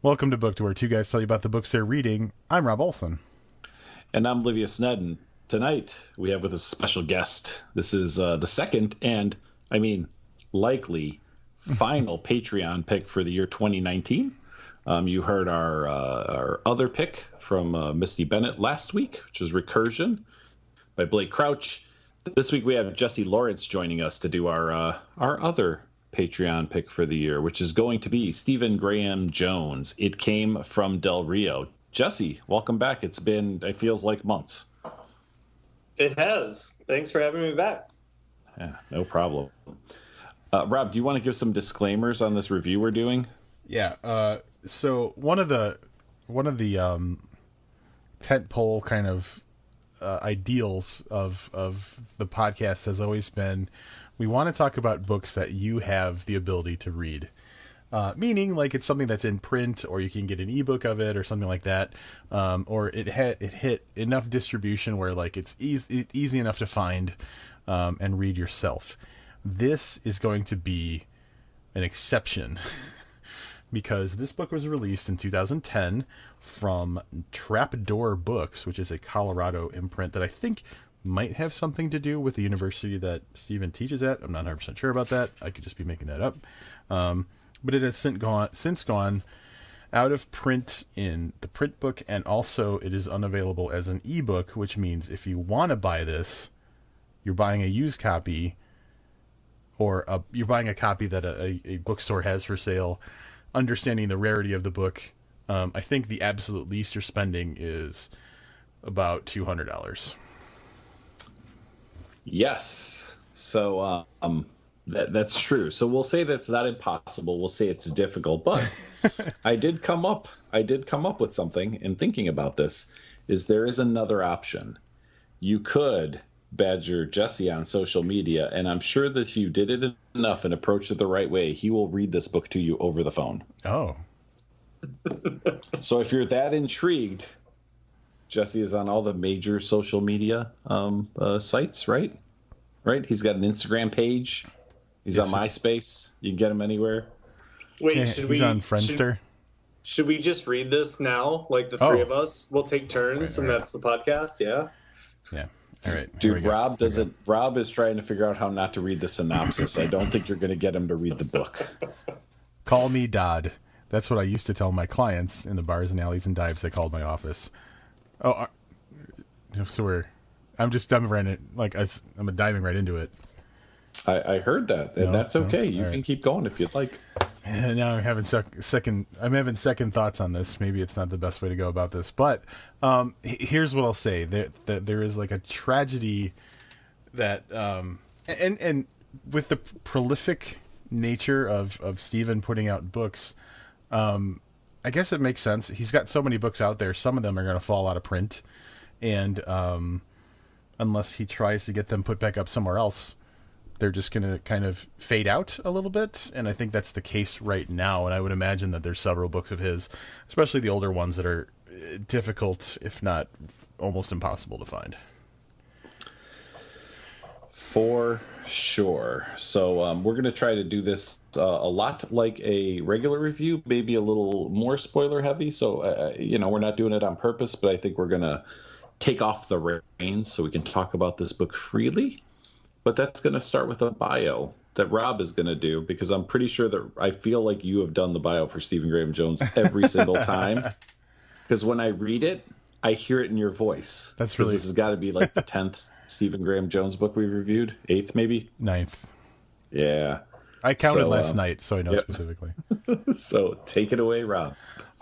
Welcome to Book to where two guys tell you about the books they're reading. I'm Rob Olson. And I'm Livia Snedden. Tonight, we have with us a special guest. This is the second and, likely final Patreon pick for the year 2019. You heard our other pick from Misty Bennett last week, which was Recursion by Blake Crouch. This week, we have Jesse Lawrence joining us to do our other Patreon pick for the year, which is going to be Stephen Graham Jones. It came from Del Rio. Jesse, welcome back. It feels like months. It has. Thanks for having me back. Yeah, no problem. Rob, do you want to give some disclaimers on this review we're doing? Yeah. So one of the tentpole kind of ideals of the podcast has always been, we want to talk about books that you have the ability to read. Meaning, like, it's something that's in print, or you can get an ebook of it, or something like that, or it hit enough distribution where, like, it's easy enough to find and read yourself. This is going to be an exception because this book was released in 2010 from Trapdoor Books, which is a Colorado imprint that I think might have something to do with the university that Stephen teaches at. I'm not 100% sure about that. I could just be making that up. But it has since gone out of print in the print book, and also it is unavailable as an ebook, which means if you want to buy this, you're buying a used copy, or you're buying a copy that a bookstore has for sale. Understanding the rarity of the book, I think the absolute least you're spending is about $200. Yes. So that's true. So we'll say that's not impossible. We'll say it's difficult, but I did come up with something in thinking about this. There is another option. You could badger Jesse on social media, and I'm sure that if you did it enough and approached it the right way, he will read this book to you over the phone. Oh. So if you're that intrigued, Jesse is on all the major social media sites, right? Right? He's got an Instagram page. He's on MySpace. You can get him anywhere. Wait, Yeah, he's on Friendster. Should we just read this now? Like the three of us? We'll take turns, and that's the podcast, yeah? Yeah. All right. Dude, Rob is trying to figure out how not to read the synopsis. I don't think you're going to get him to read the book. Call me Dodd. That's what I used to tell my clients in the bars and alleys and dives they called my office. Oh, so I'm diving right into it. I heard that, and that's okay. You can keep going if you'd like. And now I'm having second thoughts on this. Maybe it's not the best way to go about this, but here's what I'll say: that there is like a tragedy that, and with the prolific nature of Stephen putting out books, I guess it makes sense. He's got so many books out there. Some of them are going to fall out of print, and unless he tries to get them put back up somewhere else, they're just going to kind of fade out a little bit. And I think that's the case right now. And I would imagine that there's several books of his, especially the older ones, that are difficult, if not almost impossible to find. For sure. So we're going to try to do this a lot like a regular review, maybe a little more spoiler heavy. So, we're not doing it on purpose, but I think we're going to take off the reins so we can talk about this book freely. But that's going to start with a bio that Rob is going to do, because I'm pretty sure that I feel like you have done the bio for Stephen Graham Jones every single time. Because when I read it, I hear it in your voice. That's really... This has got to be like the 10th Stephen Graham Jones book we reviewed. 8th, maybe? 9th. Yeah. I counted last night, so I know specifically. So take it away, Rob.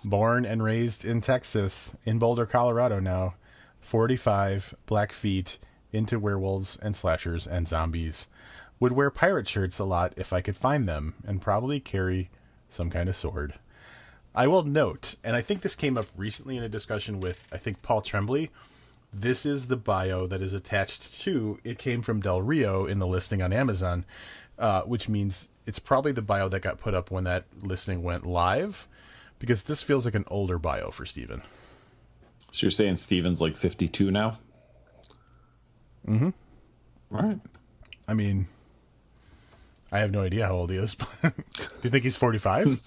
Born and raised in Texas, in Boulder, Colorado now. 45, Blackfeet, into werewolves and slashers and zombies. Would wear pirate shirts a lot if I could find them, and probably carry some kind of sword. I will note, and I think this came up recently in a discussion with, I think, Paul Tremblay, this is the bio that is attached to, it came from Del Rio in the listing on Amazon, which means it's probably the bio that got put up when that listing went live, because this feels like an older bio for Stephen. So you're saying Stephen's like 52 now? Mm-hmm. All right. I mean, I have no idea how old he is. Do you think he's 45?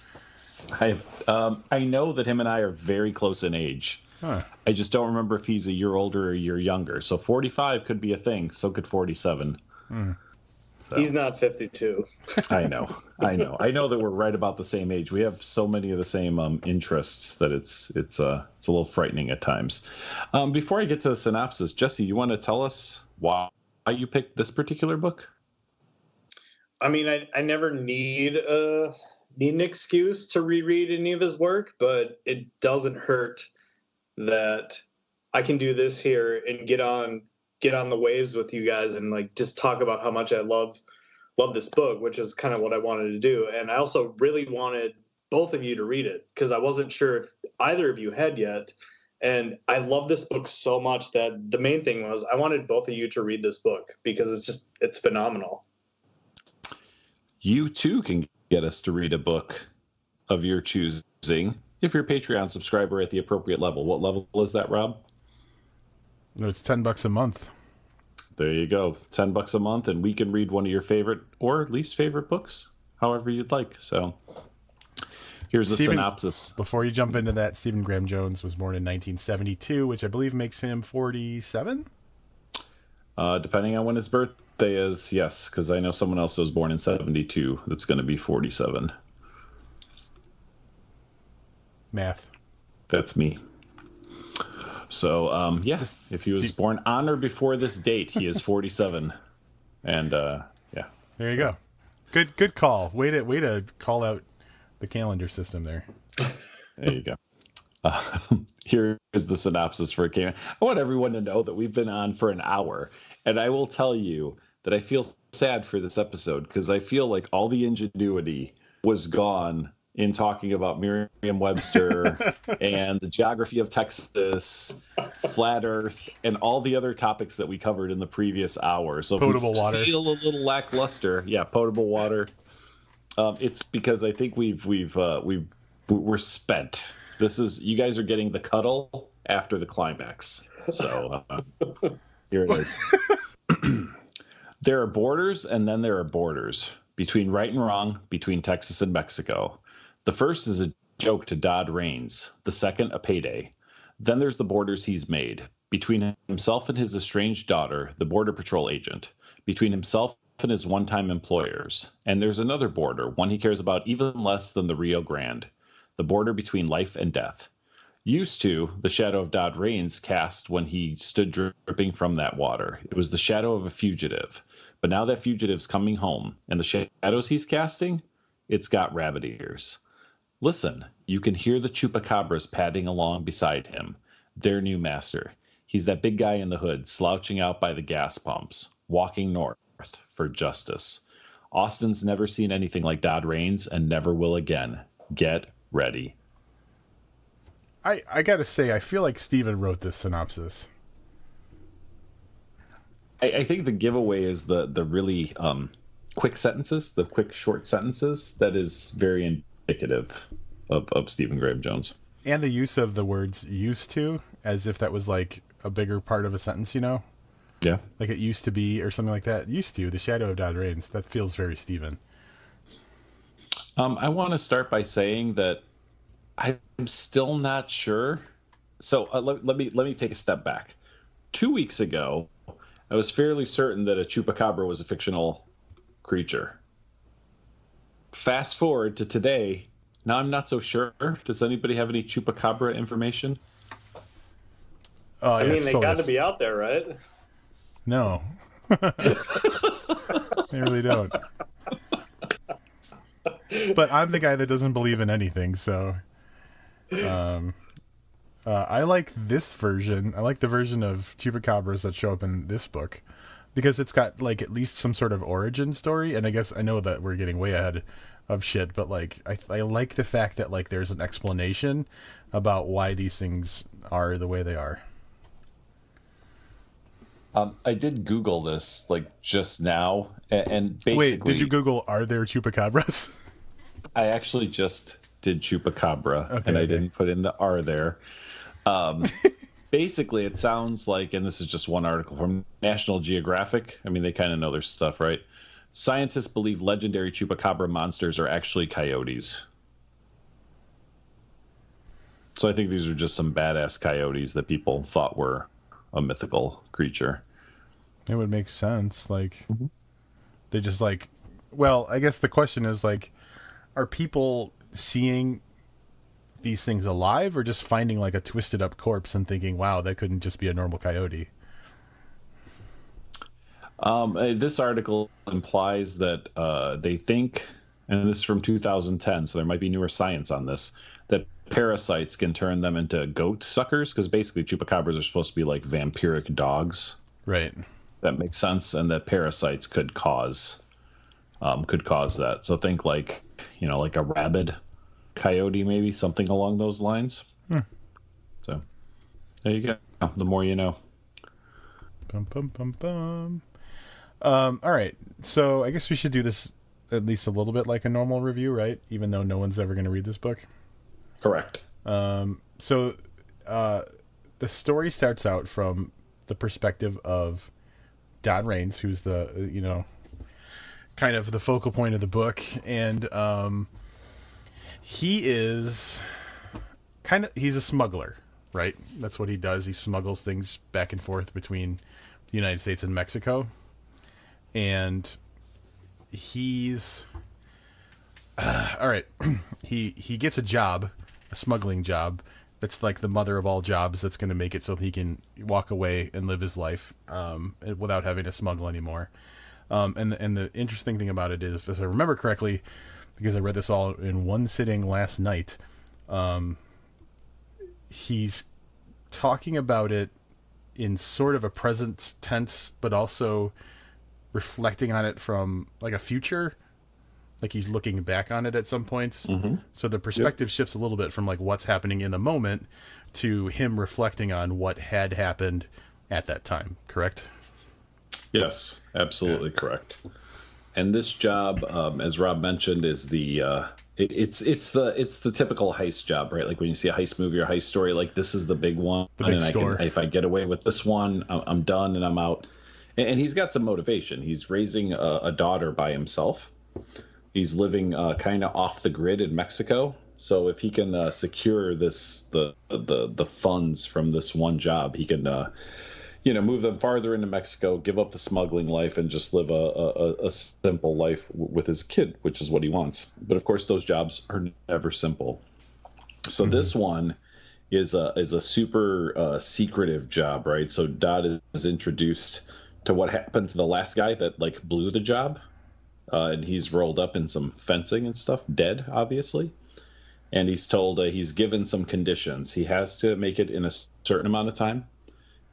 I know that him and I are very close in age. Huh. I just don't remember if he's a year older or a year younger. So 45 could be a thing. So could 47. So. He's not 52. I know that we're right about the same age. We have so many of the same interests that it's a little frightening at times. Before I get to the synopsis, Jesse, you want to tell us why you picked this particular book? I mean, I never need an excuse to reread any of his work, but it doesn't hurt that I can do this here and get on the waves with you guys and like just talk about how much I love this book, which is kind of what I wanted to do. And I also really wanted both of you to read it because I wasn't sure if either of you had yet. And I love this book so much that the main thing was I wanted both of you to read this book because it's phenomenal. You too can get us to read a book of your choosing if you're a Patreon subscriber at the appropriate level. What level is that, Rob? It's $10 a month. There you go. $10 a month, and we can read one of your favorite or least favorite books, however you'd like. So here's the synopsis. Before you jump into that, Stephen Graham Jones was born in 1972, which I believe makes him 47? Depending on when his birthday is, yes, because I know someone else was born in 72 that's going to be 47. Math. That's me. So, if he was born on or before this date, he is 47. And, yeah. There you go. Good call. Way to call out the calendar system there. There you go. Here is the synopsis for Cayman. I want everyone to know that we've been on for an hour, and I will tell you that I feel sad for this episode because I feel like all the ingenuity was gone in talking about Merriam-Webster and the geography of Texas, flat Earth, and all the other topics that we covered in the previous hour. So potable if water. Feel a little lackluster. Yeah, potable water. It's because I think we're spent. This is, you guys are getting the cuddle after the climax. So here it is. There are borders, and then there are borders between right and wrong, between Texas and Mexico. The first is a joke to Dodd Raines, the second a payday. Then there's the borders he's made, between himself and his estranged daughter, the Border Patrol agent, between himself and his one-time employers. And there's another border, one he cares about even less than the Rio Grande, the border between life and death. Used to, the shadow of Dodd Raines cast when he stood dripping from that water. It was the shadow of a fugitive. But now that fugitive's coming home, and the shadows he's casting, it's got rabbit ears. Listen, you can hear the chupacabras padding along beside him, their new master. He's that big guy in the hood, slouching out by the gas pumps, walking north for justice. Austin's never seen anything like Dodd Raines and never will again. Get ready. I gotta say, I feel like Steven wrote this synopsis. I think the giveaway is the really quick sentences, the quick short sentences, that is very indicative of Stephen Graham Jones. And the use of the words used to, as if that was like a bigger part of a sentence, you know? Yeah. Like it used to be or something like that. Used to, the shadow of Dodd Raines. That feels very Stephen. I want to start by saying that I'm still not sure. So let me take a step back. 2 weeks ago, I was fairly certain that a chupacabra was a fictional creature. Fast forward to today, now I'm not so sure. Does anybody have any chupacabra information? I mean, they got to be out there, right? No. They really don't. But I'm the guy that doesn't believe in anything, so I like this version. I like the version of chupacabras that show up in this book because it's got like at least some sort of origin story. And I guess I know that we're getting way ahead of shit, but like I like the fact that like there's an explanation about why these things are the way they are. I did Google this like just now, and basically, wait, did you Google are there chupacabras? I actually just did chupacabra, and I didn't put in the are there. Basically, it sounds like, and this is just one article from National Geographic. I mean, they kind of know their stuff, right? Scientists believe legendary chupacabra monsters are actually coyotes. So I think these are just some badass coyotes that people thought were a mythical creature. It would make sense. Like, they just like, well, I guess the question is like, are people seeing these things alive or just finding like a twisted up corpse and thinking, wow, that couldn't just be a normal coyote? This article implies that they think, and this is from 2010, so there might be newer science on this, that parasites can turn them into goat suckers, because basically chupacabras are supposed to be like vampiric dogs. Right. That makes sense, and that parasites could cause that. So think like, like a rabid coyote, maybe something along those lines. So there you go. The more you know. Bum, bum, bum, bum. All right. So I guess we should do this at least a little bit like a normal review, right? Even though no one's ever going to read this book. Correct. So the story starts out from the perspective of Don Raines, who's the, kind of the focal point of the book. And he is he's a smuggler, right? That's what he does. He smuggles things back and forth between the United States and Mexico. And he's all right. he gets a job, a smuggling job that's like the mother of all jobs, that's going to make it so that he can walk away and live his life without having to smuggle anymore. And the interesting thing about it is, if I remember correctly, because I read this all in one sitting last night, he's talking about it in sort of a present tense, but also reflecting on it from like a future, like he's looking back on it at some points. So the perspective shifts a little bit from like what's happening in the moment to him reflecting on what had happened at that time. Correct? Yes, absolutely correct. And this job, as Rob mentioned, is it's the typical heist job, right? Like when you see a heist movie or heist story, like this is the big one, the big score. If I get away with this one, I'm done and I'm out. And he's got some motivation. He's raising a daughter by himself. He's living kind of off the grid in Mexico. So if he can secure the funds from this one job, he can move them farther into Mexico, give up the smuggling life, and just live a simple life with his kid, which is what he wants. But of course, those jobs are never simple. So this one is a super secretive job, right? So Dodd is introduced to what happened to the last guy that like blew the job, and he's rolled up in some fencing and stuff, dead, obviously. And he's told he's given some conditions. He has to make it in a certain amount of time.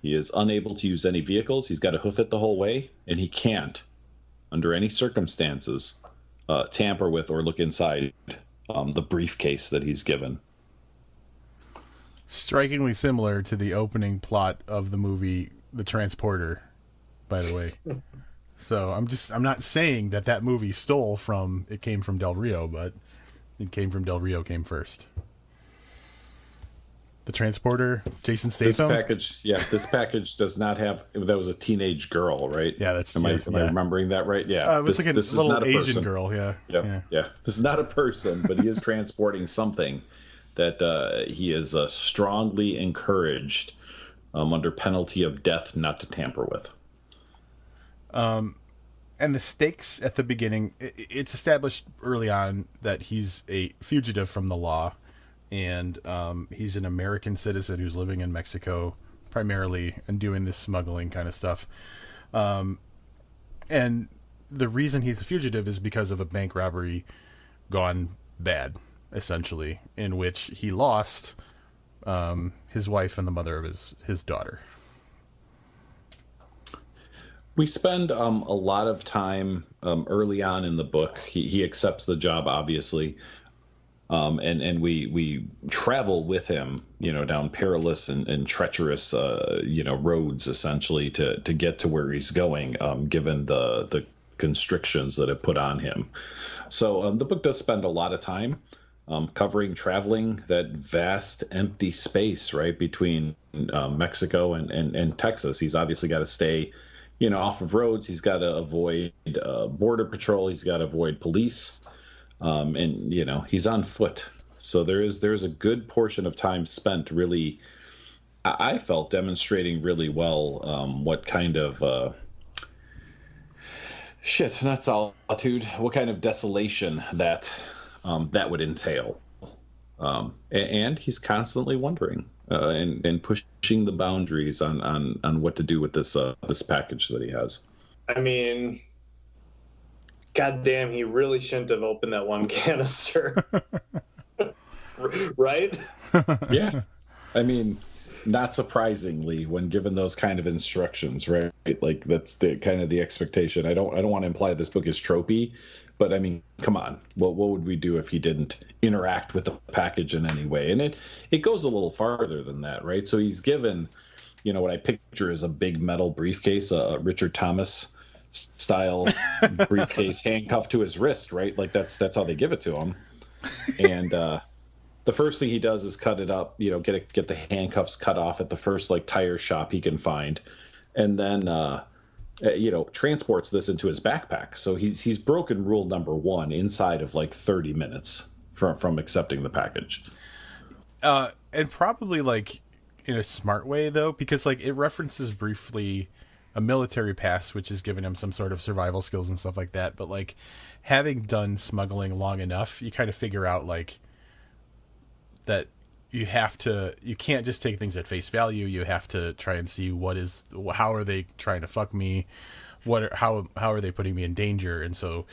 He is unable to use any vehicles. He's got to hoof it the whole way, and he can't, under any circumstances, tamper with or look inside the briefcase that he's given. Strikingly similar to the opening plot of the movie The Transporter, by the way. So I'm not saying that movie it came from Del Rio, but it came from Del Rio came first. The Transporter, Jason Statham. This package does not have. That was a teenage girl, right? Yeah, that's. Am I remembering that right? Yeah, it was like a little Asian girl. Yeah. This is not a person, but he is transporting something that he is strongly encouraged, under penalty of death, not to tamper with. And the stakes at the beginning, it's established early on that he's a fugitive from the law. And he's an American citizen who's living in Mexico primarily and doing this smuggling kind of stuff. And the reason he's a fugitive is because of a bank robbery gone bad, essentially, in which he lost his wife and the mother of his daughter. We spend a lot of time early on in the book. He accepts the job, obviously. And we travel with him, down perilous and treacherous, roads, essentially, to get to where he's going, given the constrictions that have put on him. So the book does spend a lot of time traveling that vast, empty space, right, between Mexico and Texas. He's obviously got to stay, off of roads. He's got to avoid border patrol. He's got to avoid police. And he's on foot So there's a good portion of time spent really, I felt, demonstrating really well what kind of not solitude, what kind of desolation that that would entail. And he's constantly wondering and pushing the boundaries on what to do with this package that he has. I mean, goddamn, he really shouldn't have opened that one canister. Right? Yeah. I mean, not surprisingly, when given those kind of instructions, right? Like that's the kind of the expectation. I don't want to imply this book is tropey, but I mean, come on. What would we do if he didn't interact with the package in any way? And it goes a little farther than that, right? So he's given, what I picture is a big metal briefcase, a Richard Thomas style briefcase handcuffed to his wrist, right? Like that's how they give it to him. And the first thing he does is cut it up, get the handcuffs cut off at the first like tire shop he can find, and then transports this into his backpack. So he's broken rule number 1 inside of like 30 minutes from accepting the package. And probably like in a smart way though, because like it references briefly a military pass, which has given him some sort of survival skills and stuff like that. But like having done smuggling long enough, you kind of figure out like that you can't just take things at face value. You have to try and see how are they trying to fuck me? How are they putting me in danger? And so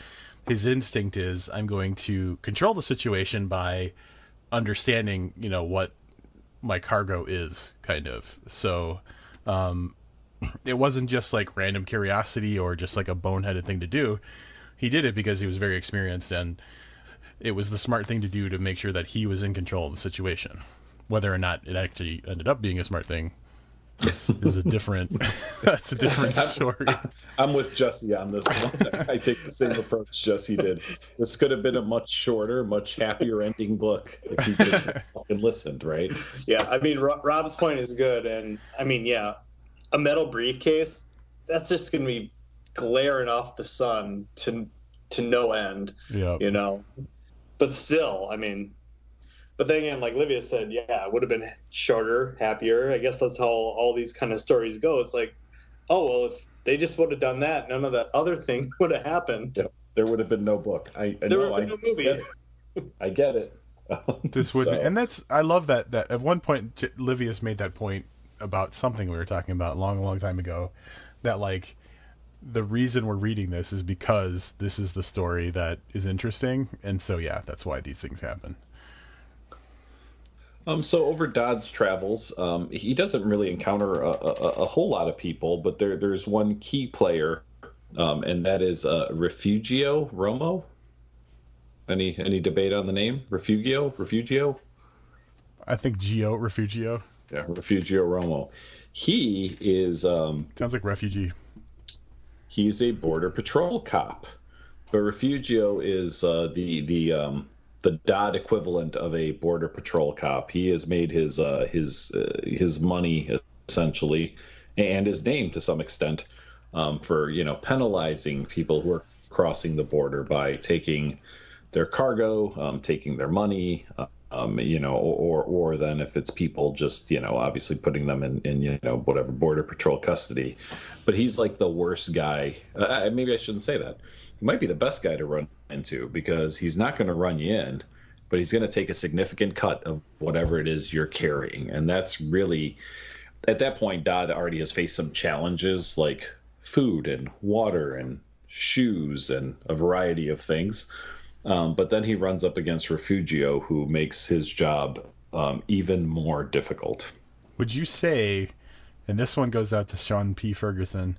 his instinct is, I'm going to control the situation by understanding, what my cargo is, kind of. So it wasn't just like random curiosity or just like a boneheaded thing to do. He did it because he was very experienced, and it was the smart thing to do to make sure that he was in control of the situation. Whether or not it actually ended up being a smart thing is a different that's a different story. I'm with Jesse on this one. I take the same approach Jesse did. This could have been a much shorter, much happier ending book if he just fucking listened, right? Yeah, I mean, Rob's point is good, and I mean, yeah, a metal briefcase, that's just going to be glaring off the sun to no end. Yeah, But still, I mean, but then again, like Livia said, yeah, it would have been shorter, happier. I guess that's how all these kind of stories go. It's like, oh, well, if they just would have done that, none of that other thing would have happened. Yeah, there would have been no book. There would have been no movie. I get it. This wouldn't, and I love that at one point, Livia's made that point about something we were talking about a long, long time ago, that like, the reason we're reading this is because this is the story that is interesting, and so yeah, that's why these things happen. So over Dodd's travels, he doesn't really encounter a whole lot of people, but there's one key player, and that is Refugio Romo. Any debate on the name? Refugio? I think Refugio. Yeah, Refugio Romo. He is sounds like refugee. He's a border patrol cop, but Refugio is the Dodd equivalent of a border patrol cop. He has made his money essentially, and his name to some extent, for penalizing people who are crossing the border by taking their cargo, taking their money, or then if it's people just obviously putting them in whatever border patrol custody. But he's like the worst guy. Maybe I shouldn't say that. He might be the best guy to run into, because he's not going to run you in, but he's going to take a significant cut of whatever it is you're carrying. And that's really, at that point, Dodd already has faced some challenges like food and water and shoes and a variety of things. But then he runs up against Refugio, who makes his job even more difficult. Would you say, and this one goes out to Sean P. Ferguson,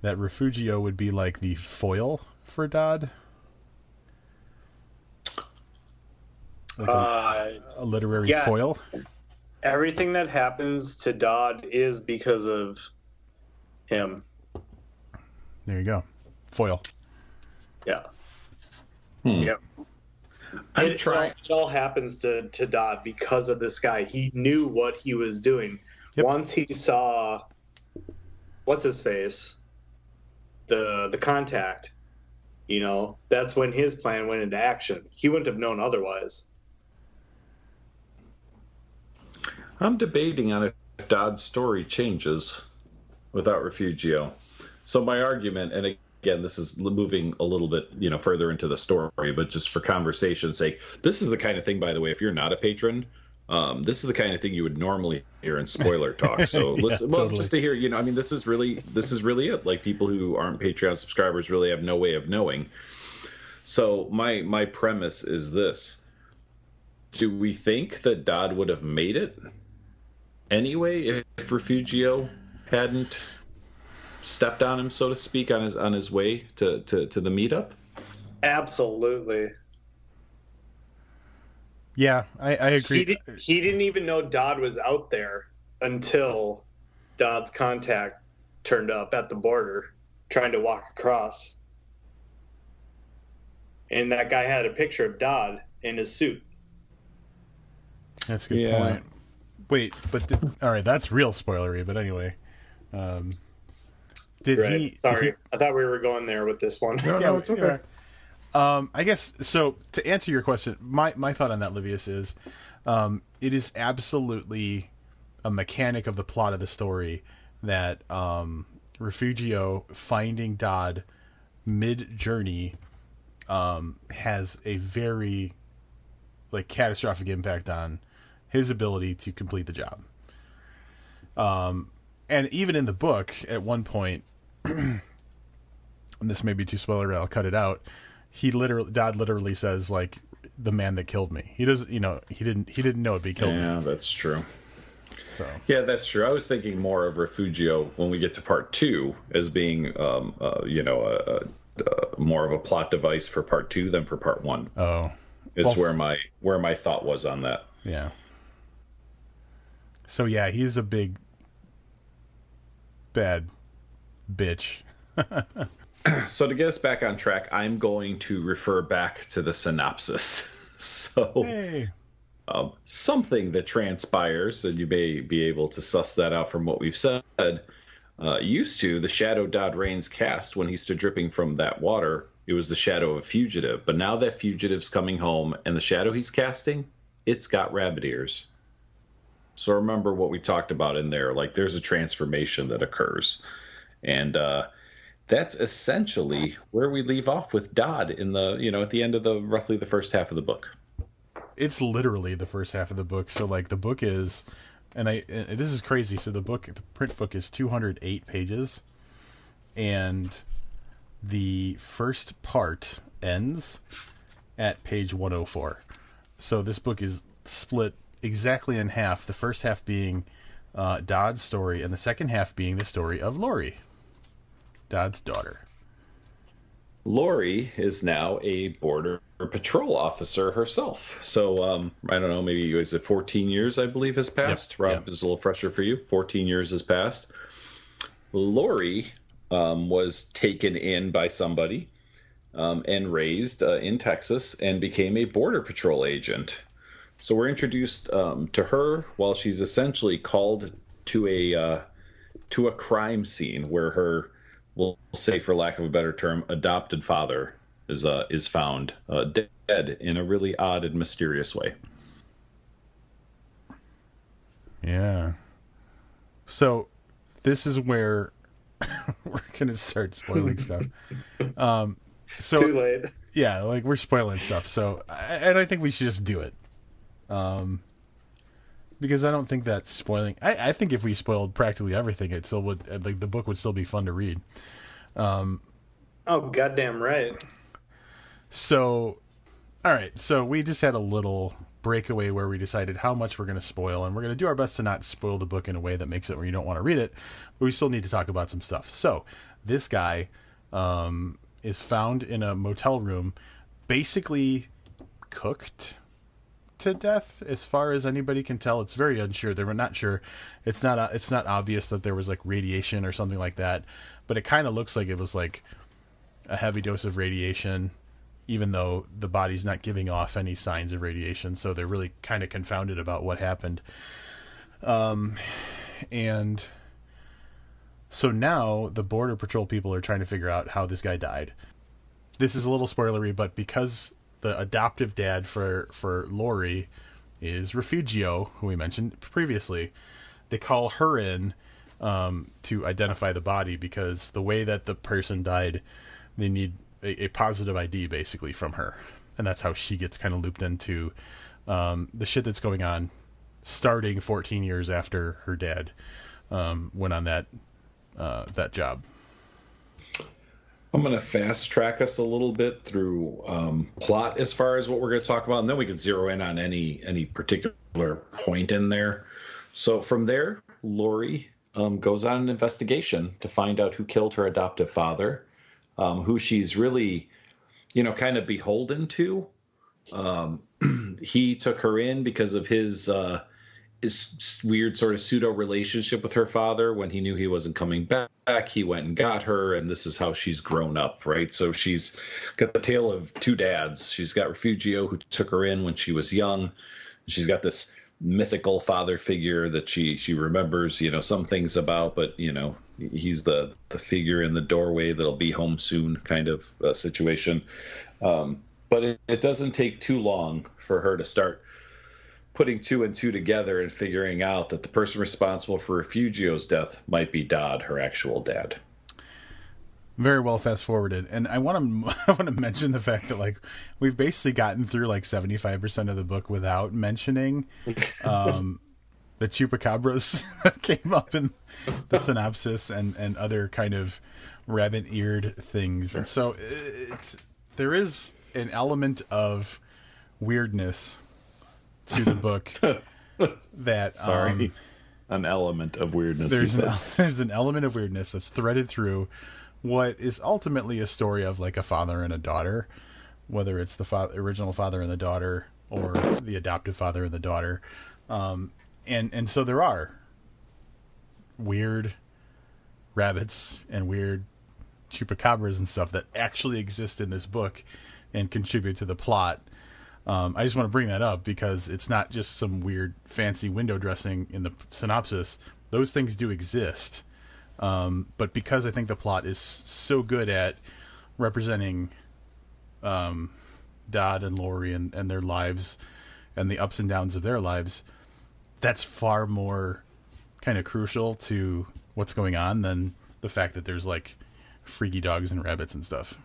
that Refugio would be like the foil for Dodd? Like a literary foil? Everything that happens to Dodd is because of him. There you go. Foil. Yeah. Yep. It all happens to Dodd because of this guy. He knew what he was doing. Yep. Once he saw what's his face, the contact, that's when his plan went into action. He wouldn't have known otherwise. I'm debating on if Dodd's story changes without Refugio. So my argument, and again, this is moving a little bit, further into the story, but just for conversation's sake, this is the kind of thing, by the way, if you're not a patron, this is the kind of thing you would normally hear in spoiler talk. So listen, well, totally. Just to hear, this is really it. Like, people who aren't Patreon subscribers really have no way of knowing. So my premise is this: do we think that Dodd would have made it anyway if Refugio hadn't stepped on him, so to speak, on his way to the meetup? Absolutely. Yeah, I agree. He didn't even know Dodd was out there until Dodd's contact turned up at the border trying to walk across. And that guy had a picture of Dodd in his suit. That's a good point. Wait, but all right, that's real spoilery. But anyway, Sorry, I thought we were going there with this one. No, it's okay. I guess so. To answer your question, my thought on that, Livius, is it is absolutely a mechanic of the plot of the story that Refugio finding Dodd mid-journey has a very catastrophic impact on his ability to complete the job. And even in the book, at one point, and this may be too spoilery, I'll cut it out. Dodd literally says, the man that killed me. He does, he didn't know it, but he killed me. Yeah, that's true. So yeah, that's true. I was thinking more of Refugio when we get to part 2 as being, more of a plot device for part 2 than for part 1. Oh, it's where my thought was on that. Yeah. So yeah, he's a big bad bitch. So to get us back on track, I'm going to refer back to the synopsis. So hey. Something that transpires, and you may be able to suss that out from what we've said, used to, the shadow Dodd Raines cast when he stood dripping from that water, it was the shadow of a fugitive. But now that fugitive's coming home, and the shadow he's casting, it's got rabbit ears. So remember what we talked about in there, there's a transformation that occurs. And that's essentially where we leave off with Dodd in the, at the end of roughly the first half of the book. It's literally the first half of the book. So the book is, and this is crazy. So the print book is 208 pages, and the first part ends at page 104. So this book is split exactly in half. The first half being Dodd's story, and the second half being the story of Lori, Dodd's daughter. Lori is now a border patrol officer herself. So I don't know, maybe is it 14 years, I believe, has passed? Yep. Rob, is a little fresher for you. 14 years has passed. Lori was taken in by somebody and raised in Texas and became a border patrol agent. So we're introduced to her while she's essentially called to a crime scene where her, we'll say for lack of a better term, adopted father is found dead in a really odd and mysterious way. Yeah. So this is where we're gonna start spoiling stuff. So too late. Yeah, we're spoiling stuff. So, and I think we should just do it. Because I don't think that's spoiling. I think if we spoiled practically everything, it still would, the book would still be fun to read. Oh, goddamn right. So, all right. So we just had a little breakaway where we decided how much we're going to spoil, and we're going to do our best to not spoil the book in a way that makes it where you don't want to read it, but we still need to talk about some stuff. So this guy is found in a motel room, basically cooked to death, as far as anybody can tell. It's very unsure. They were not sure. It's not obvious that there was radiation or something like that, but it kind of looks like it was a heavy dose of radiation, even though the body's not giving off any signs of radiation. So they're really kind of confounded about what happened. And so now the Border Patrol people are trying to figure out how this guy died. This is a little spoilery, but because the adoptive dad for Lori is Refugio, who we mentioned previously. They call her in to identify the body because the way that the person died, they need a positive ID basically from her. And that's how she gets kind of looped into the shit that's going on starting 14 years after her dad went on that job. I'm going to fast track us a little bit through plot as far as what we're going to talk about, and then we can zero in on any particular point in there. So from there, Lori goes on an investigation to find out who killed her adoptive father, who she's really, kind of beholden to. He took her in because of his weird sort of pseudo relationship with her father. When he knew he wasn't coming back, he went and got her, and this is how she's grown up, right? So she's got the tale of two dads. She's got Refugio, who took her in when she was young. She's got this mythical father figure that she remembers, some things about, but he's the figure in the doorway that'll be home soon kind of situation. But it doesn't take too long for her to start putting two and two together and figuring out that the person responsible for Refugio's death might be Dodd, her actual dad. Very well fast forwarded. And I want to mention the fact that we've basically gotten through 75% of the book without mentioning the chupacabras that came up in the synopsis and other kind of rabbit-eared things. And so there is an element of weirdness to the book that an element of weirdness. There's an element of weirdness that's threaded through what is ultimately a story of a father and a daughter, whether it's the original father and the daughter or the adoptive father and the daughter. And so there are weird rabbits and weird chupacabras and stuff that actually exist in this book and contribute to the plot. I just want to bring that up because it's not just some weird fancy window dressing in the synopsis. Those things do exist. But because I think the plot is so good at representing Dodd and Lori and their lives and the ups and downs of their lives, that's far more kind of crucial to what's going on than the fact that there's freaky dogs and rabbits and stuff.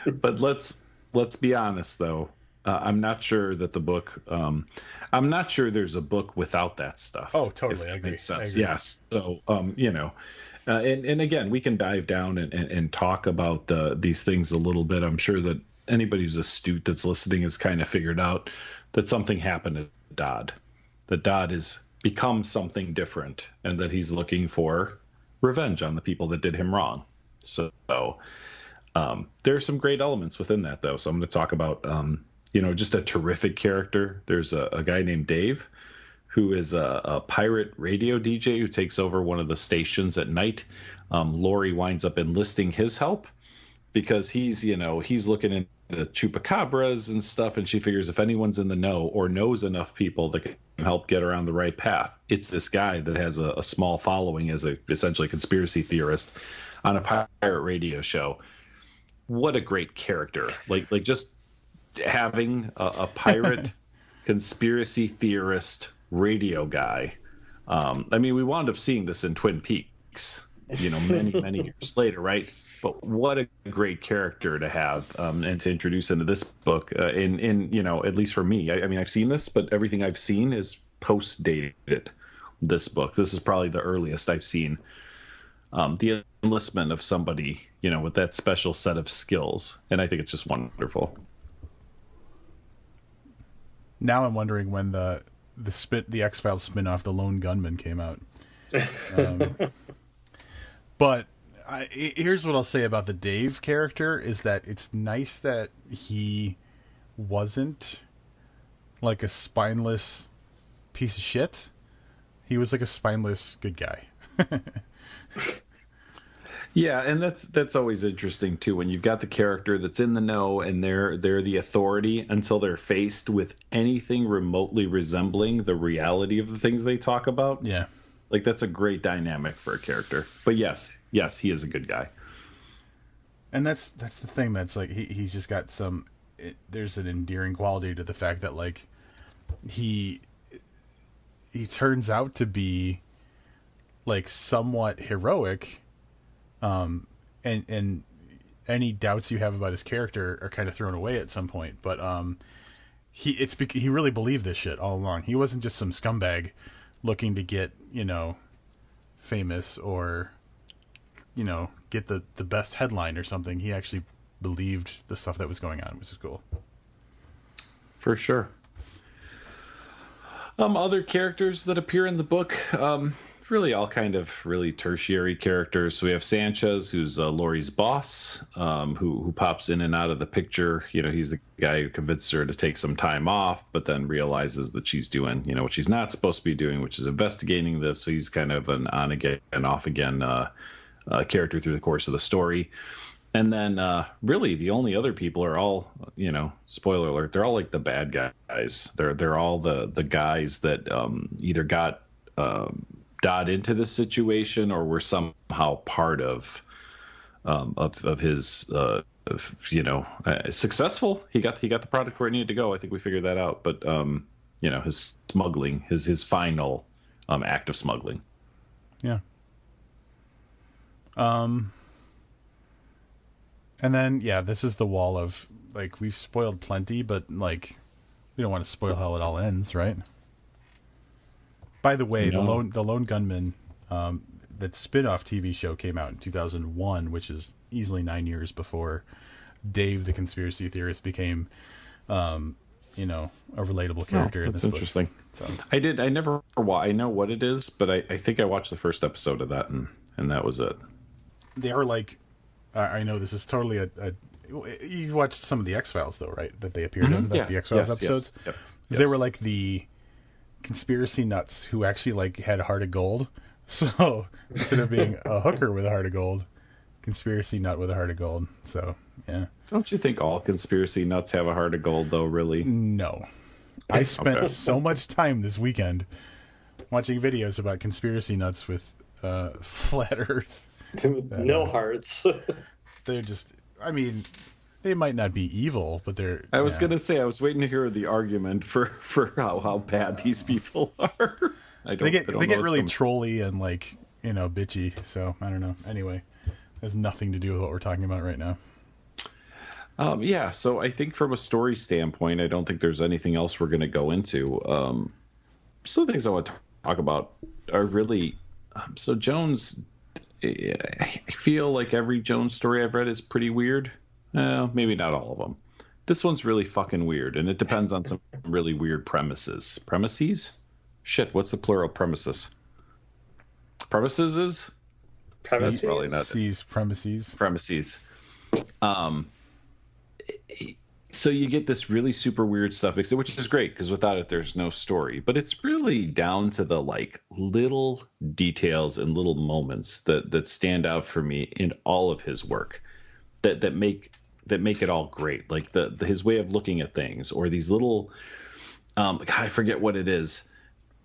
But let's be honest, though. I'm not sure that the book. I'm not sure there's a book without that stuff. Oh, totally. If that I agree. makes sense. Yes. So, and again, we can dive down and talk about these things a little bit. I'm sure that anybody who's astute that's listening has kind of figured out that something happened to Dodd. That Dodd has become something different, and that he's looking for revenge on the people that did him wrong. So. There are some great elements within that, though. So I'm going to talk about, just a terrific character. There's a guy named Dave, who is a pirate radio DJ who takes over one of the stations at night. Lori winds up enlisting his help because he's looking into the chupacabras and stuff, and she figures if anyone's in the know or knows enough people that can help get her on the right path, it's this guy that has a small following as essentially a conspiracy theorist on a pirate radio show. What a great character. Like just having a pirate conspiracy theorist radio guy. We wound up seeing this in Twin Peaks, many years later, right? But what a great character to have and to introduce into this book. In at least for me, I've seen this, but everything I've seen is post-dated this book. This is probably the earliest I've seen the enlistment of somebody, with that special set of skills. And I think it's just wonderful. Now I'm wondering when the X-Files spin-off, The Lone Gunman, came out. But here's what I'll say about the Dave character is that it's nice that he wasn't a spineless piece of shit. He was a spineless good guy. Yeah, and that's always interesting too when you've got the character that's in the know and they're the authority until they're faced with anything remotely resembling the reality of the things they talk about. Yeah. That's a great dynamic for a character. But yes, he is a good guy. And that's the thing that's he's just got some there's an endearing quality to the fact that like he turns out to be like somewhat heroic, and any doubts you have about his character are kind of thrown away at some point. But he really believed this shit all along. He wasn't just some scumbag looking to get, famous or, get the best headline or something. He actually believed the stuff that was going on, which is cool. For sure. Other characters that appear in the book, really all kind of really tertiary characters. So we have Sanchez, who's Laurie's boss, who pops in and out of the picture. He's the guy who convinced her to take some time off, but then realizes that she's doing, what she's not supposed to be doing, which is investigating this. So he's kind of an on again and off again character through the course of the story. And then really the only other people are all, spoiler alert, they're all like the bad guys. They're all the guys that either got into this situation or were somehow part of his successful. He got the product where it needed to go. I think we figured that out. But his smuggling, his final act of smuggling. Yeah. And then, this is the wall of, like, we've spoiled plenty, but, like, we don't want to spoil how it all ends, right? By the way, No. the Lone Gunman, that spin-off TV show came out in 2001, which is easily 9 years before Dave, the conspiracy theorist, became, a relatable character in this book. That's interesting. So. I know what it is, but I think I watched the first episode of that, and that was it. They are like... I know this is totally you watched some of the X-Files though, right? That they appeared in the X-Files episodes. Yes. They were like the conspiracy nuts who actually like had a heart of gold. So instead of being a hooker with a heart of gold, conspiracy nut with a heart of gold. So yeah. Don't you think all conspiracy nuts have a heart of gold though? Really? No. I spent so much time this weekend watching videos about conspiracy nuts with flat Earth. No hearts. They're just, they might not be evil, but they're... I was going to say, I was waiting to hear the argument for how bad these people are. They get really trolly and like, bitchy. So I don't know. Anyway, it has nothing to do with what we're talking about right now. So I think from a story standpoint, I don't think there's anything else we're going to go into. Some things I want to talk about are really... so Jones... I feel like every Jones story I've read is pretty weird. Maybe not all of them. This one's really fucking weird, and it depends on some really weird premises. Premises? Shit, what's the plural premises? Premises is? Premises? Probably not. C's premises. Premises. So you get this really super weird stuff, which is great because without it, there's no story. But it's really down to the like little details and little moments that stand out for me in all of his work, that make it all great. Like his way of looking at things, or these little, I forget what it is,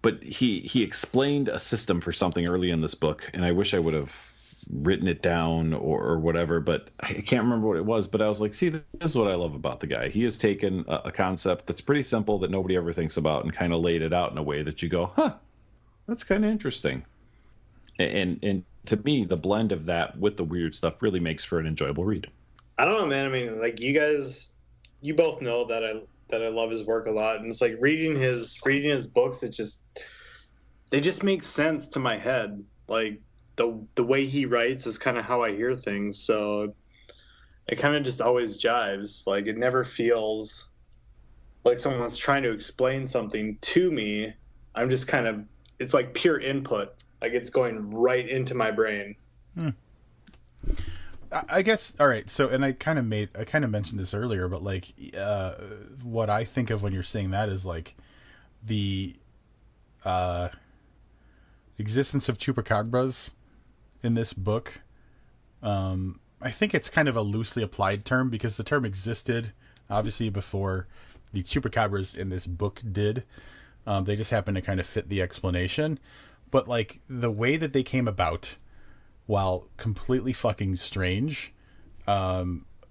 but he explained a system for something early in this book, and I wish I would have written it down or whatever, but I can't remember what it was. But I was like, see, this is what I love about the guy. He has taken a concept that's pretty simple that nobody ever thinks about and kind of laid it out in a way that you go, that's kind of interesting. And to me, the blend of that with the weird stuff really makes for an enjoyable read. I don't know, man. Like you both know that I love his work a lot, and it's like reading his books. They just make sense to my head. Like the way he writes is kind of how I hear things, so it kind of just always jives. Like it never feels like someone's trying to explain something to me. I'm just kind of, it's like pure input. Like it's going right into my brain. I guess, all right. So, and I kind of mentioned this earlier, but like, what I think of when you're saying that is like the existence of chupacabras in this book. I think it's kind of a loosely applied term because the term existed obviously before the chupacabras in this book did. They just happen to kind of fit the explanation, but like the way that they came about, while completely fucking strange,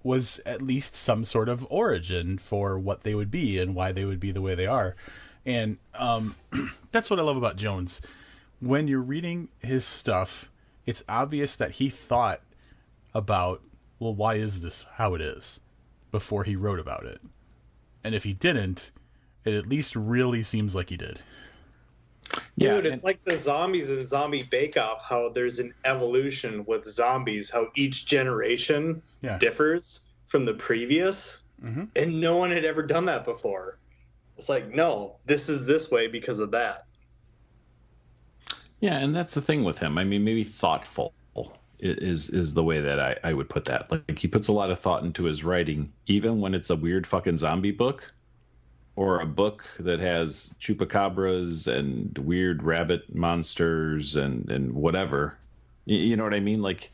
was at least some sort of origin for what they would be and why they would be the way they are. And that's what I love about Jones. When you're reading his stuff, it's obvious that he thought about, well, why is this how it is, before he wrote about it. And if he didn't, it at least really seems like he did. Dude, it's like the zombies in Zombie Bake Off, how there's an evolution with zombies, how each generation differs from the previous, and no one had ever done that before. It's like, no, this is this way because of that. Yeah, and that's the thing with him. I mean, maybe thoughtful is the way that I would put that. Like, he puts a lot of thought into his writing, even when it's a weird fucking zombie book. Or a book that has chupacabras and weird rabbit monsters and whatever. You know what I mean? Like,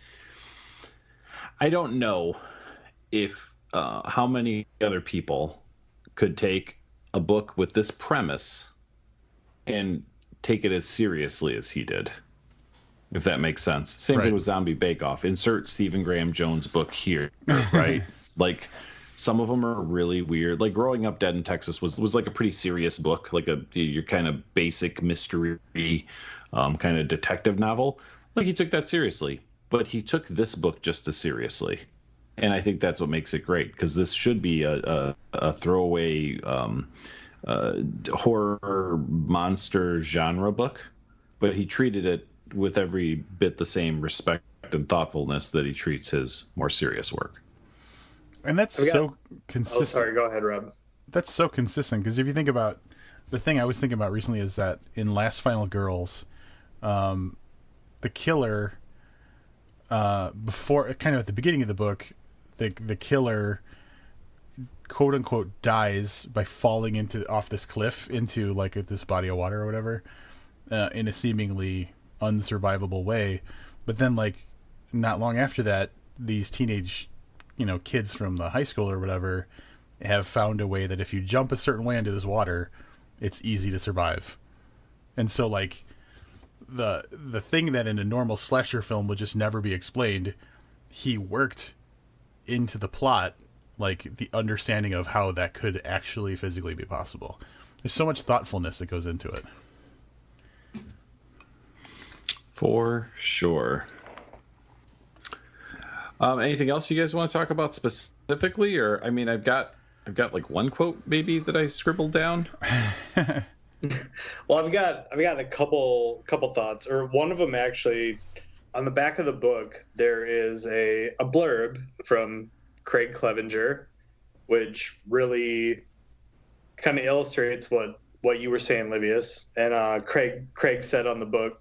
I don't know if how many other people could take a book with this premise and take it as seriously as he did, if that makes sense. Same thing with Zombie Bake Off. Insert Stephen Graham Jones book here, right? Like, some of them are really weird. Like Growing Up Dead in Texas was like a pretty serious book, like your kind of basic mystery, kind of detective novel. Like, he took that seriously, but he took this book just as seriously, and I think that's what makes it great, because this should be a throwaway horror monster genre book, but he treated it with every bit the same respect and thoughtfulness that he treats his more serious work. And that's so consistent. Oh, sorry. Go ahead, Rob. That's so consistent, because if you think about the thing I was thinking about recently is that in Last Final Girls, the killer, before kind of at the beginning of the book, the killer, quote unquote, dies by falling off this cliff into like this body of water or whatever, in a seemingly unsurvivable way. But then, like, not long after that, these teenage kids from the high school or whatever have found a way that if you jump a certain way into this water, it's easy to survive. And so, like, the thing that in a normal slasher film would just never be explained, he worked into the plot, like, the understanding of how that could actually physically be possible. There's so much thoughtfulness that goes into it. For sure. Anything else you guys want to talk about specifically? Or, I mean, I've got like one quote maybe that I scribbled down. Well, I've got a couple thoughts, or one of them actually. On the back of the book, there is a blurb from Craig Clevenger, which really kind of illustrates what you were saying, Livius. And Craig said on the book,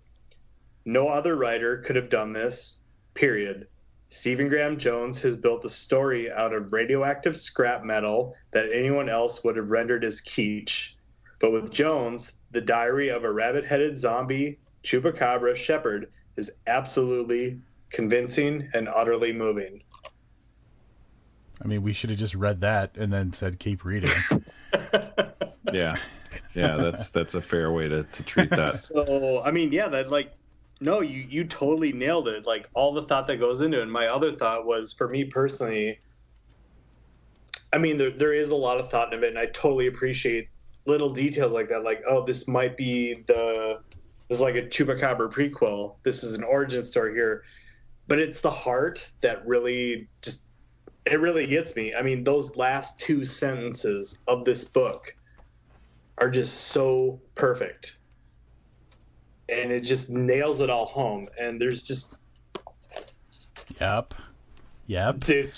"No other writer could have done this, period. Stephen Graham Jones has built a story out of radioactive scrap metal that anyone else would have rendered as kitsch. But with Jones, the diary of a rabbit-headed zombie chupacabra shepherd is absolutely convincing and utterly moving." I mean, we should have just read that and then said, keep reading. Yeah, that's a fair way to treat that. So, I mean, yeah, that, like, no, you totally nailed it. Like, all the thought that goes into it. And my other thought was, for me personally, I mean, there is a lot of thought in it, and I totally appreciate little details like that. Like, oh, this might be this is like a Chupacabra prequel. This is an origin story here. But it's the heart that really it really gets me. I mean, those last two sentences of this book are just so perfect. And it just nails it all home. And there's just... Yep. Dude,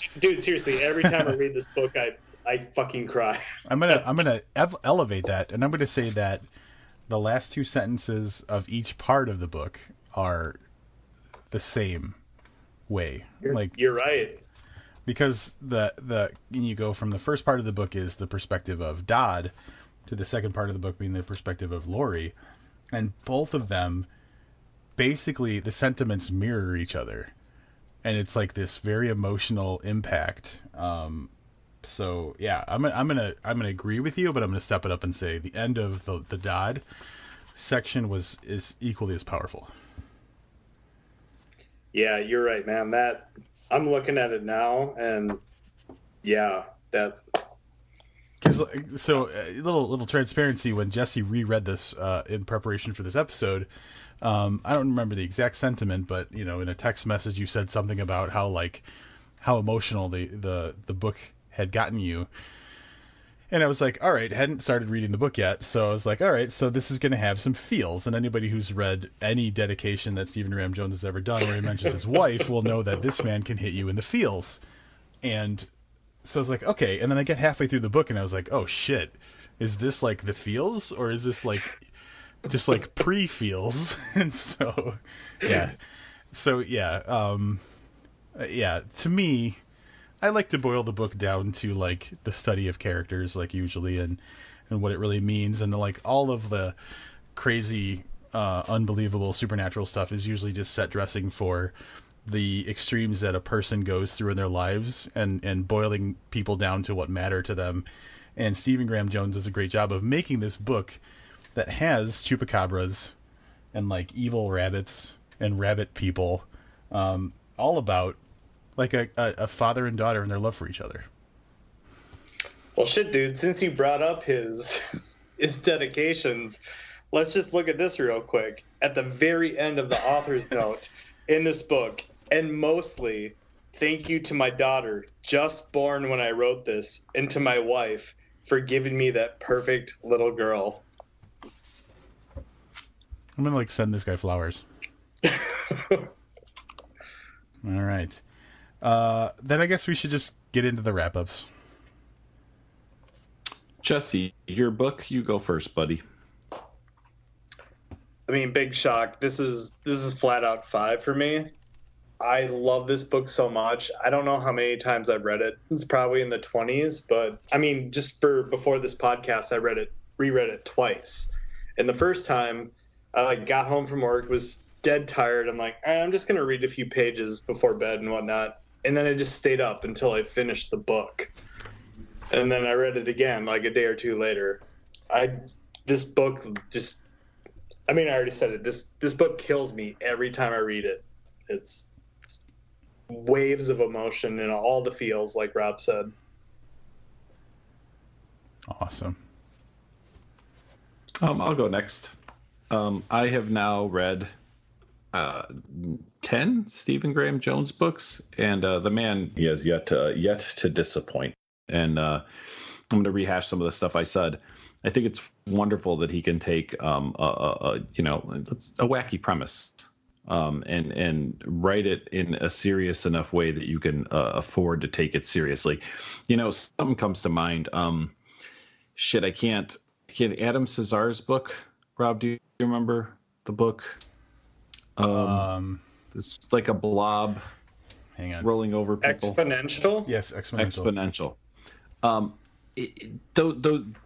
seriously, every time I read this book, I fucking cry. I'm gonna elevate that, and I'm gonna say that the last two sentences of each part of the book are the same way. You're right. Because you go from the first part of the book is the perspective of Dodd to the second part of the book being the perspective of Laurie. And both of them, basically, the sentiments mirror each other, and it's like this very emotional impact. So yeah, I'm gonna agree with you, but I'm gonna step it up and say the end of the Dodd section is equally as powerful. Yeah, you're right, man. That I'm looking at it now, and Yeah, that. So a little transparency. When Jesse reread this in preparation for this episode, I don't remember the exact sentiment, but in a text message you said something about how emotional the book had gotten you. And I was like, all right, hadn't started reading the book yet. So I was like, all right, so this is going to have some feels. And anybody who's read any dedication that Stephen Graham Jones has ever done where he mentions his wife will know that this man can hit you in the feels. And so I was like, okay. And then I get halfway through the book and I was like, oh shit, is this like the feels or is this like just like pre-feels? And so, yeah. So, yeah. Yeah, to me, I like to boil the book down to like the study of characters, like usually, and what it really means, and like all of the crazy, unbelievable supernatural stuff is usually just set dressing for the extremes that a person goes through in their lives, and boiling people down to what matter to them. And Stephen Graham Jones does a great job of making this book that has chupacabras and like evil rabbits and rabbit people, all about like a father and daughter and their love for each other. Well, shit, dude, since you brought up his dedications, let's just look at this real quick. At the very end of the author's note in this book, and mostly, thank you to my daughter, just born when I wrote this, and to my wife for giving me that perfect little girl. I'm gonna like send this guy flowers. All right. Then I guess we should just get into the wrap-ups. Jesse, your book, you go first, buddy. I mean, big shock. This is flat out 5 for me. I love this book so much. I don't know how many times I've read it. It's probably in the 20s, but I mean, just before this podcast, I reread it twice. And the first time I got home from work, was dead tired. I'm like, I'm just going to read a few pages before bed and whatnot. And then I just stayed up until I finished the book. And then I read it again like a day or two later. This book just, I mean, I already said it. This book kills me every time I read it. It's waves of emotion and all the feels, like Rob said. Awesome. I'll go next. I have now read 10 Stephen Graham Jones books, and the man, he has yet to disappoint. And I'm going to rehash some of the stuff I said. I think it's wonderful that he can take a wacky premise and write it in a serious enough way that you can afford to take it seriously. Something comes to mind. I can't. Adam Cesar's book. Rob, do you remember the book? It's like a blob. Hang on. Rolling over people. Exponential? Yes, exponential.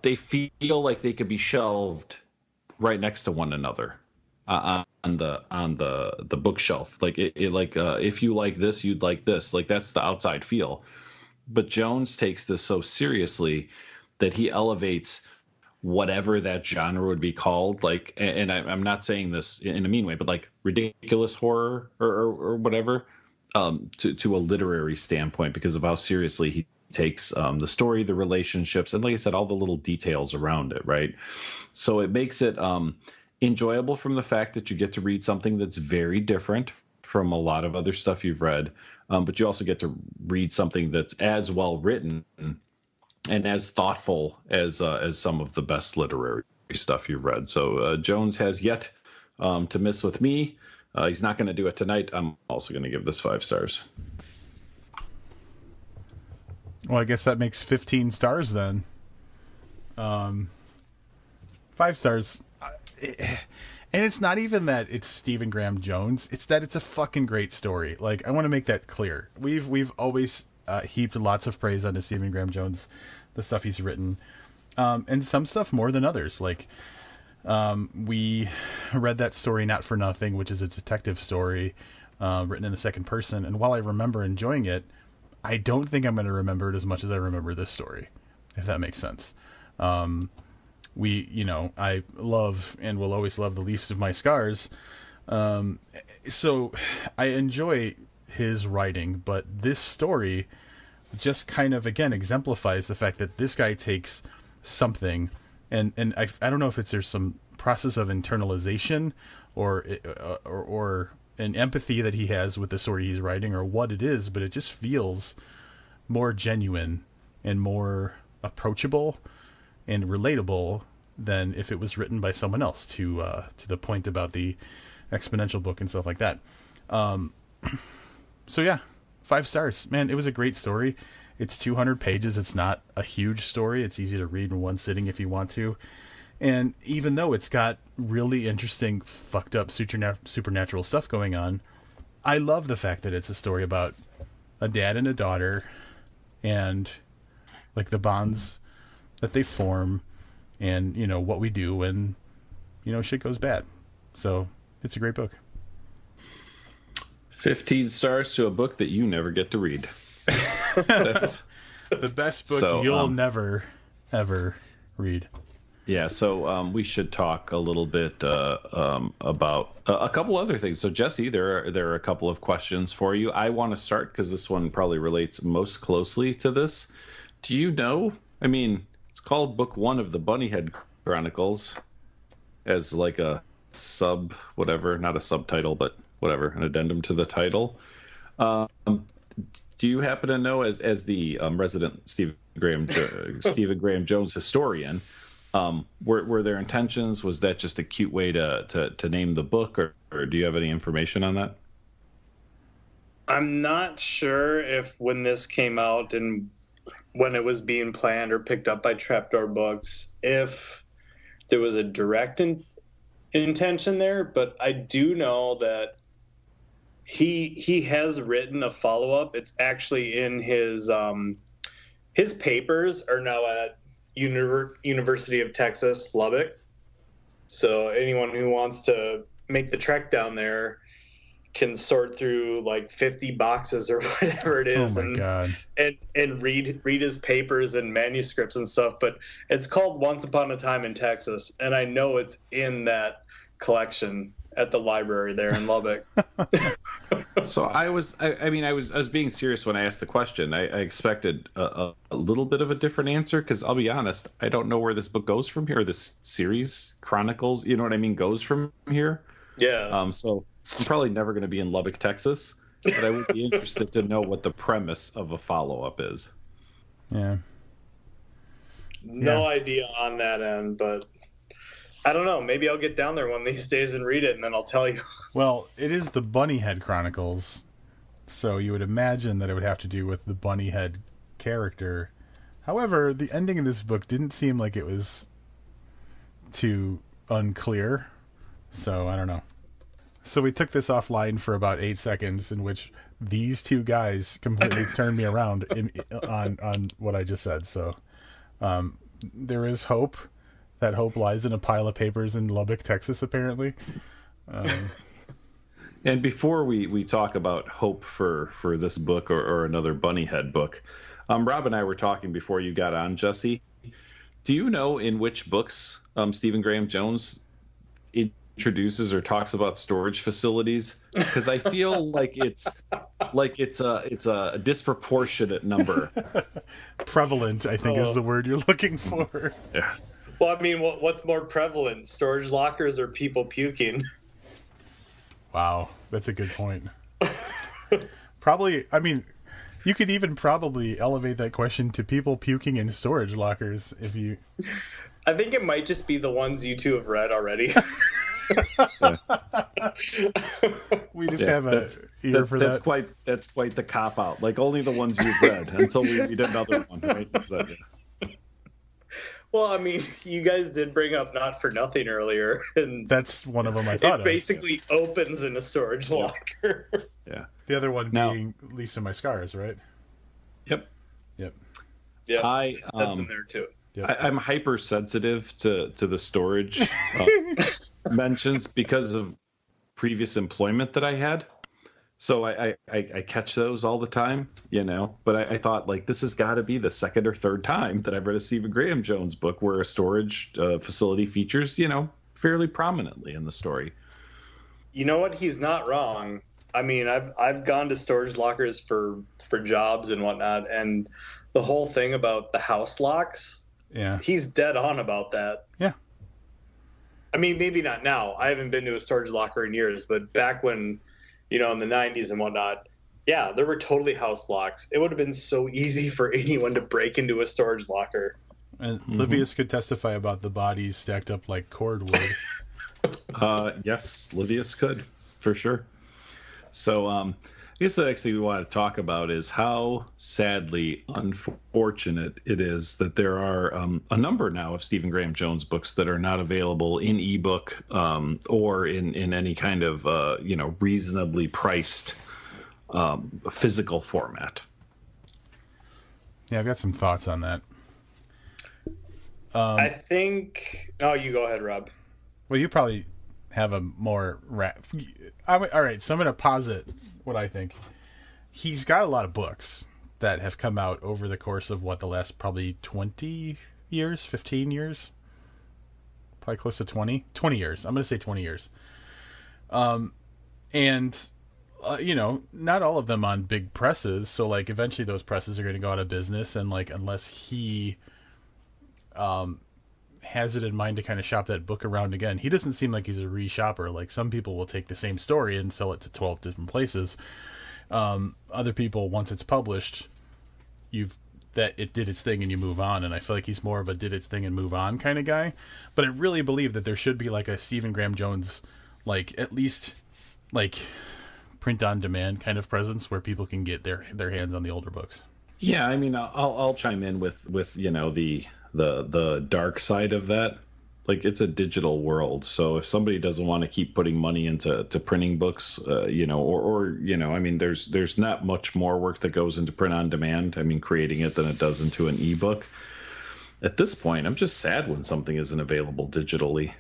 They feel like they could be shelved right next to one another on the bookshelf. Like if you like this, you'd like this. Like that's the outside feel. But Jones takes this so seriously that he elevates whatever that genre would be called, like, and I'm not saying this in a mean way, but like ridiculous horror or whatever, to a literary standpoint because of how seriously he takes the story, the relationships, and like I said, all the little details around it, right? So it makes it enjoyable from the fact that you get to read something that's very different from a lot of other stuff you've read, but you also get to read something that's as well written and as thoughtful as some of the best literary stuff you've read. So Jones has yet to miss with me. He's not going to do it tonight. I'm also going to give this 5 stars. Well, I guess that makes 15 stars then. 5 stars. And it's not even that it's Stephen Graham Jones. It's that it's a fucking great story. Like, I want to make that clear. We've always heaped lots of praise onto Stephen Graham Jones, the stuff he's written, and some stuff more than others. Like, we read that story Not for Nothing, which is a detective story written in the second person. And while I remember enjoying it, I don't think I'm going to remember it as much as I remember this story, if that makes sense. I love and will always love The Least of My Scars. So I enjoy his writing, but this story just kind of, again, exemplifies the fact that this guy takes something, and I don't know if there's some process of internalization or an empathy that he has with the story he's writing, or what it is, but it just feels more genuine and more approachable and relatable than if it was written by someone else, to the point about the exponential book and stuff like that. So yeah, 5 stars, man. It was a great story. It's 200 pages. It's not a huge story. It's easy to read in one sitting if you want to. And even though it's got really interesting, fucked up supernatural stuff going on, I love the fact that it's a story about a dad and a daughter, and like the bonds that they form, and what we do when shit goes bad. So it's a great book. 15 stars to a book that you never get to read. That's the best book you'll never ever read. Yeah, so we should talk a little bit about a couple other things. So Jesse, there are a couple of questions for you. I want to start because this one probably relates most closely to this. Do you know? I mean, it's called Book 1 of the Bunnyhead Chronicles, as like a not a subtitle, but whatever, an addendum to the title. Do you happen to know, as the resident Stephen Graham Jones historian, were their intentions? Was that just a cute way to name the book, or do you have any information on that? I'm not sure if when this came out and when it was being planned or picked up by Trapdoor Books, if there was a direct intention there, but I do know that he has written a follow-up. It's actually in his papers are now at University of Texas, Lubbock. So anyone who wants to make the trek down there can sort through like 50 boxes or whatever it is, and read his papers and manuscripts and stuff. But it's called Once Upon a Time in Texas, and I know it's in that collection at the library there in Lubbock. So I was being serious when I asked the question. I expected a little bit of a different answer, because I'll be honest, I don't know where this book goes from here. This series Chronicles, you know what I mean, goes from here. Yeah. So I'm probably never going to be in Lubbock, Texas, but I would be interested to know what the premise of a follow-up is. Yeah. No idea on that end, but I don't know. Maybe I'll get down there one of these days and read it, and then I'll tell you. Well, it is the Bunnyhead Chronicles, so you would imagine that it would have to do with the Bunnyhead character. However, the ending of this book didn't seem like it was too unclear, so I don't know. So we took this offline for about 8 seconds, in which these two guys completely turned me around on what I just said. So there is hope. That hope lies in a pile of papers in Lubbock, Texas, apparently. And before we talk about hope for this book or another Bunnyhead book, Rob and I were talking before you got on, Jesse. Do you know in which books Stephen Graham Jones introduces or talks about storage facilities? Because I feel like it's a disproportionate number. Prevalent, I think, is the word you're looking for. Yeah. Well, I mean, what's more prevalent, storage lockers or people puking? Wow, that's a good point. Probably, I mean, you could even probably elevate that question to people puking in storage lockers if you... I think it might just be the ones you two have read already. We just have a ear for that. That's quite the cop out. Like, only the ones you've read until we read another one, right? Well, I mean, you guys did bring up Not for Nothing earlier, and that's one of them. I thought it basically opens in a storage locker. Yeah. The other one being Lisa My Scars, right? Yep. Yeah. That's in there too. Yep. I'm hypersensitive to the storage mentions because of previous employment that I had. So I catch those all the time, but I thought, like, this has got to be the second or third time that I've read a Stephen Graham Jones book where a storage facility features, fairly prominently in the story. You know what? He's not wrong. I mean, I've gone to storage lockers for jobs and whatnot, and the whole thing about the house locks. Yeah. He's dead on about that. Yeah. I mean, maybe not now. I haven't been to a storage locker in years, but back when, in the 90s and whatnot, yeah, there were totally house locks. It would have been so easy for anyone to break into a storage locker. And Livius could testify about the bodies stacked up like cordwood. Yes, Livius could, for sure. So I guess the next thing we want to talk about is how sadly unfortunate it is that there are a number now of Stephen Graham Jones books that are not available in ebook or in any kind of reasonably priced physical format. Yeah, I've got some thoughts on that. I think. Oh, you go ahead, Rob. Well, you probably have a more. All right, so I'm going to posit what I think. He's got a lot of books that have come out over the course of the last probably 20 years, 15 years, probably close to 20 years. I'm going to say 20 years. And not all of them on big presses. So like eventually those presses are going to go out of business. And like, unless he, has it in mind to kind of shop that book around again. He doesn't seem like he's a reshopper. Like some people will take the same story and sell it to 12 different places. Other people, once it's published, it did its thing and you move on. And I feel like he's more of a did its thing and move on kind of guy. But I really believe that there should be like a Stephen Graham Jones, like at least like print on demand kind of presence where people can get their hands on the older books. Yeah, I mean, I'll chime in with the dark side of that. Like, it's a digital world, so if somebody doesn't want to keep putting money into printing books, I mean, there's not much more work that goes into print on demand. I mean, creating it than it does into an ebook. At this point, I'm just sad when something isn't available digitally.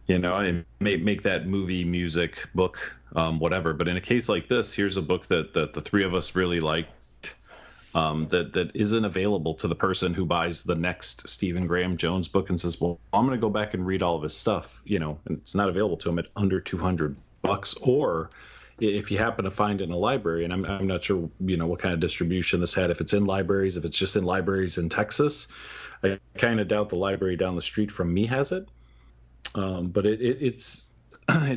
I may make that movie, music, book, whatever. But in a case like this, here's a book that the three of us really like. That isn't available to the person who buys the next Stephen Graham Jones book and says, well, I'm going to go back and read all of his stuff, and it's not available to him at under $200. Or if you happen to find it in a library, and I'm not sure, what kind of distribution this had, if it's in libraries, if it's just in libraries in Texas, I kind of doubt the library down the street from me has it. But it's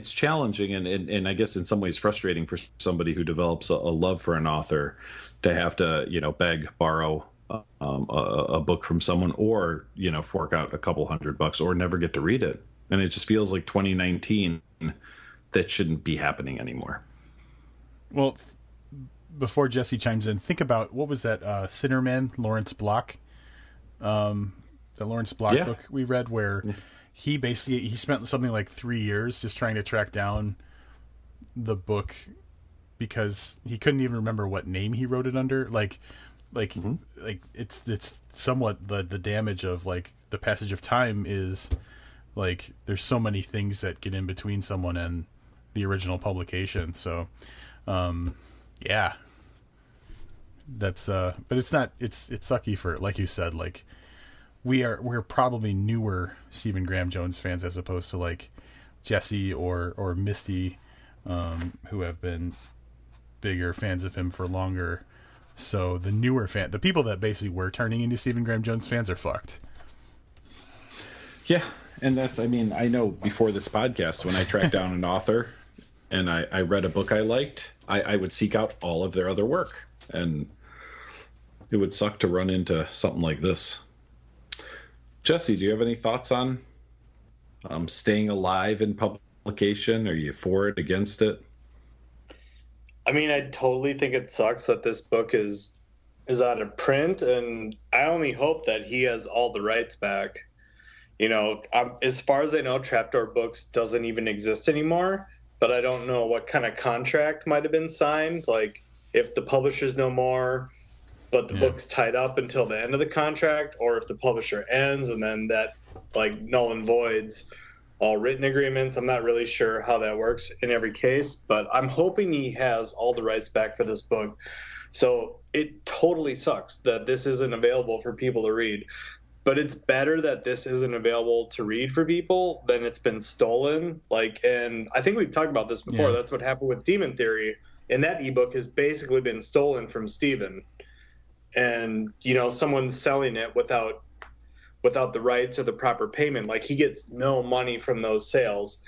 challenging and I guess in some ways frustrating for somebody who develops a love for an author to have to, beg, borrow a book from someone or, fork out a couple $100 or never get to read it. And it just feels like 2019, that shouldn't be happening anymore. Well, before Jesse chimes in, think about, what was that Sinnerman, Lawrence Block? The Lawrence Block book we read where he spent something like 3 years just trying to track down the book because he couldn't even remember what name he wrote it under. Like it's somewhat the damage of like the passage of time is like there's so many things that get in between someone and the original publication. So, yeah, that's but it's sucky for, like you said, like we're probably newer Stephen Graham Jones fans as opposed to like Jesse or Misty, who have been bigger fans of him for longer. So the newer the people that basically were turning into Stephen Graham Jones fans are fucked. Yeah. And I know before this podcast, when I tracked down an author and I read a book I liked, I would seek out all of their other work, and it would suck to run into something like this. Jesse, do you have any thoughts on staying alive in publication? Are you for it, against it? I mean, I totally think it sucks that this book is out of print, and I only hope that he has all the rights back. As far as I know, Trapdoor Books doesn't even exist anymore, but I don't know what kind of contract might have been signed. Like, if the publisher's no more, but the book's tied up until the end of the contract, or if the publisher ends and then that, like, null and voids all written agreements. I'm not really sure how that works in every case, but I'm hoping he has all the rights back for this book. So it totally sucks that this isn't available for people to read. but it's better that this isn't available to read for people than it's been stolen. Like, and I think we've talked about this before. Yeah. That's what happened with Demon Theory. And that ebook has basically been stolen from Steven. And, you know, someone's selling it without the rights or the proper payment. Like, he gets no money from those sales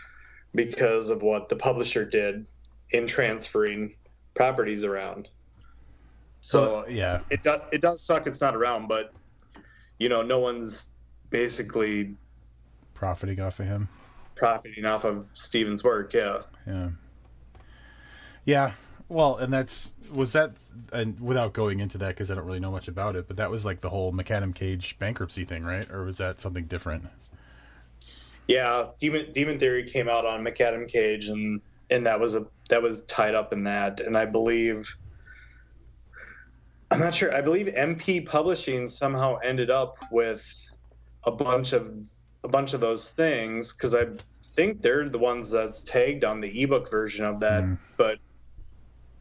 because of what the publisher did in transferring properties around. So yeah, it does suck it's not around, but you know, no one's basically profiting off of him. profiting off of Steven's work. Yeah. Yeah. Well, and was that, and without going into that, because I don't really know much about it, but that was like the whole McAdam Cage bankruptcy thing, right? Or was that something different? Yeah. Demon Theory came out on McAdam Cage, and that was tied up in that. And I'm not sure. I believe MP Publishing somehow ended up with a bunch of those things, because I think they're the ones that's tagged on the ebook version of that. But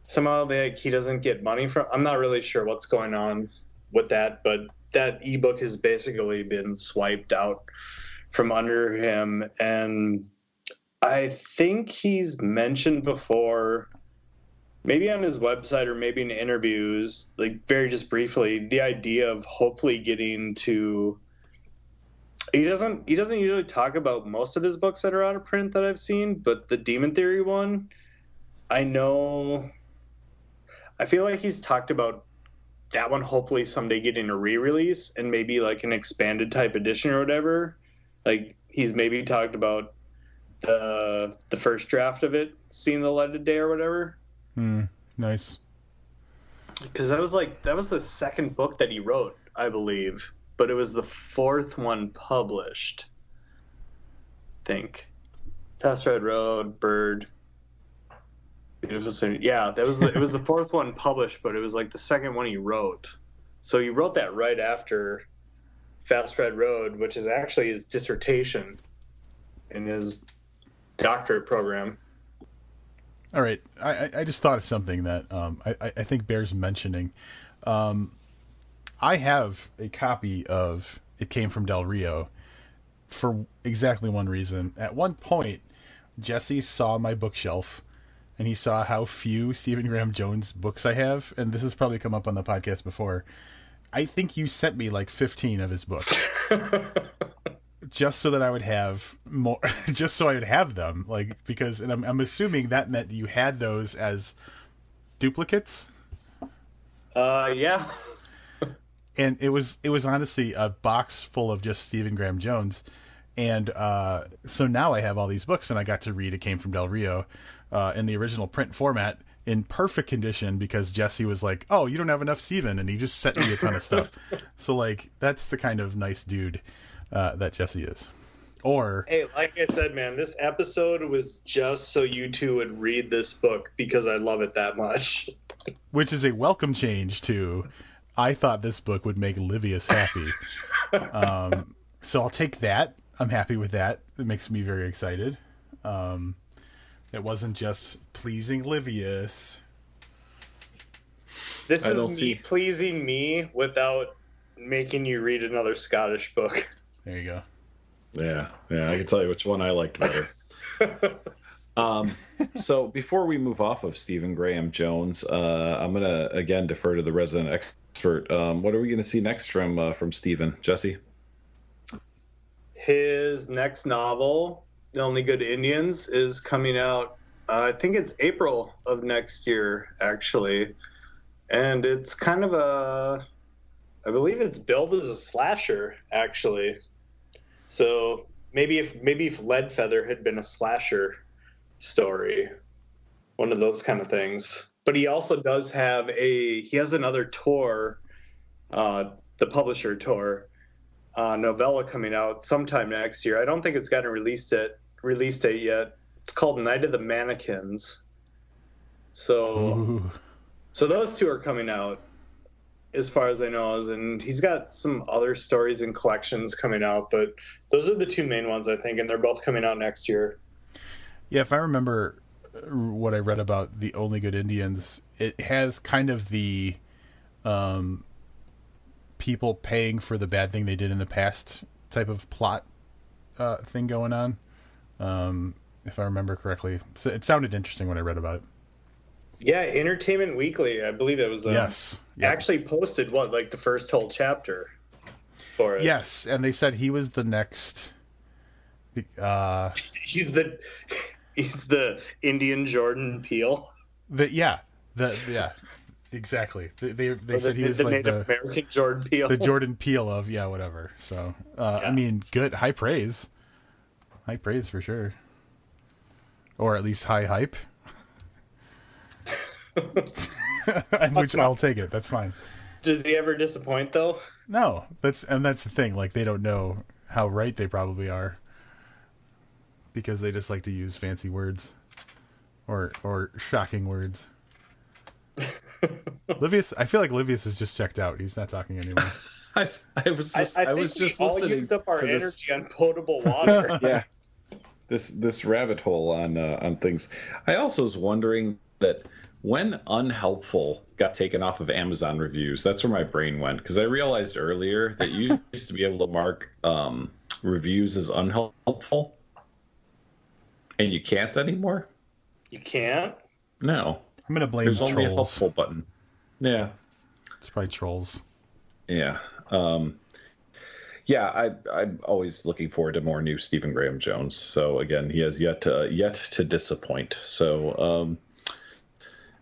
somehow he doesn't get money from. I'm not really sure what's going on with that, but that ebook has basically been swiped out from under him. And I think he's mentioned before, maybe on his website or maybe in interviews, like very just briefly, the idea of hopefully getting to. He doesn't usually talk about most of his books that are out of print that I've seen, but the Demon Theory one, I feel like he's talked about that one hopefully someday getting a re-release and maybe like an expanded type edition or whatever. Like, he's maybe talked about the first draft of it seeing the light of day or whatever. Nice. Because that was the second book that he wrote, I believe, but it was the fourth one published. I think Fast Red Road, Bird, Beautiful City. Yeah, it was the fourth one published, but it was like the second one he wrote. So he wrote that right after Fast Red Road, which is actually his dissertation in his doctorate program. All right, I just thought of something that I think bears mentioning. I have a copy of It Came from Del Rio for exactly one reason. At one point, Jesse saw my bookshelf, and he saw how few Stephen Graham Jones books I have, and this has probably come up on the podcast before. I think you sent me like 15 of his books. Just so that I would have more, just so I would have them, like, because, and I'm assuming that meant you had those as duplicates. Yeah. And it was honestly a box full of just Stephen Graham Jones. And so now I have all these books, and I got to read It Came from Del Rio in the original print format in perfect condition, because Jesse was like, oh, you don't have enough Stephen, and he just sent me a ton of stuff. So, like, that's the kind of nice dude that Jesse is. Or, hey, like I said, man, this episode was just so you two would read this book because I love it that much. Which is a welcome change to, I thought this book would make Livius happy. So I'll take that. I'm happy with that. It makes me very excited. It wasn't just pleasing Livius. This is me pleasing me without making you read another Scottish book. There you go. Yeah, I can tell you which one I liked better. So before we move off of Stephen Graham Jones, I'm going to, again, defer to the resident expert. What are we going to see next from Stephen? Jesse? His next novel, The Only Good Indians, is coming out, I think it's April of next year, actually. And it's kind of I believe it's billed as a slasher, actually. So maybe if Leadfeather had been a slasher story, one of those kind of things. But he also does have he has another tour, the publisher tour, novella coming out sometime next year. I don't think it's got a release date yet. It's called Night of the Mannequins. So those two are coming out, as far as I know, and he's got some other stories and collections coming out, but those are the two main ones, I think, and they're both coming out next year. Yeah, if I remember what I read about The Only Good Indians, it has kind of the people paying for the bad thing they did in the past type of plot thing going on. If I remember correctly. So it sounded interesting when I read about it. Yeah, Entertainment Weekly, I believe it was. Yes. Yep. Actually posted the first whole chapter for it. Yes, and they said he was the next. He's the Indian Jordan Peele. Exactly. They said he was the like Native American Jordan Peele. The Jordan Peele of whatever. So I mean, good, high praise for sure, or at least high hype. Which I'll take it. That's fine. Does he ever disappoint though? No, that's the thing. Like, they don't know how right they probably are, because they just like to use fancy words or shocking words. Livius, I feel like Livius is just checked out. He's not talking anymore. I was just listening. Used up our energy on potable water. Yeah, this rabbit hole on things. I also was wondering that when Unhelpful got taken off of Amazon reviews, that's where my brain went, because I realized earlier that you used to be able to mark reviews as unhelpful, and you can't anymore. You can't? No. I'm gonna blame There's trolls. only a helpful button. Yeah. It's probably trolls. Yeah. I'm always looking forward to more new Stephen Graham Jones. So again, he has yet to disappoint. So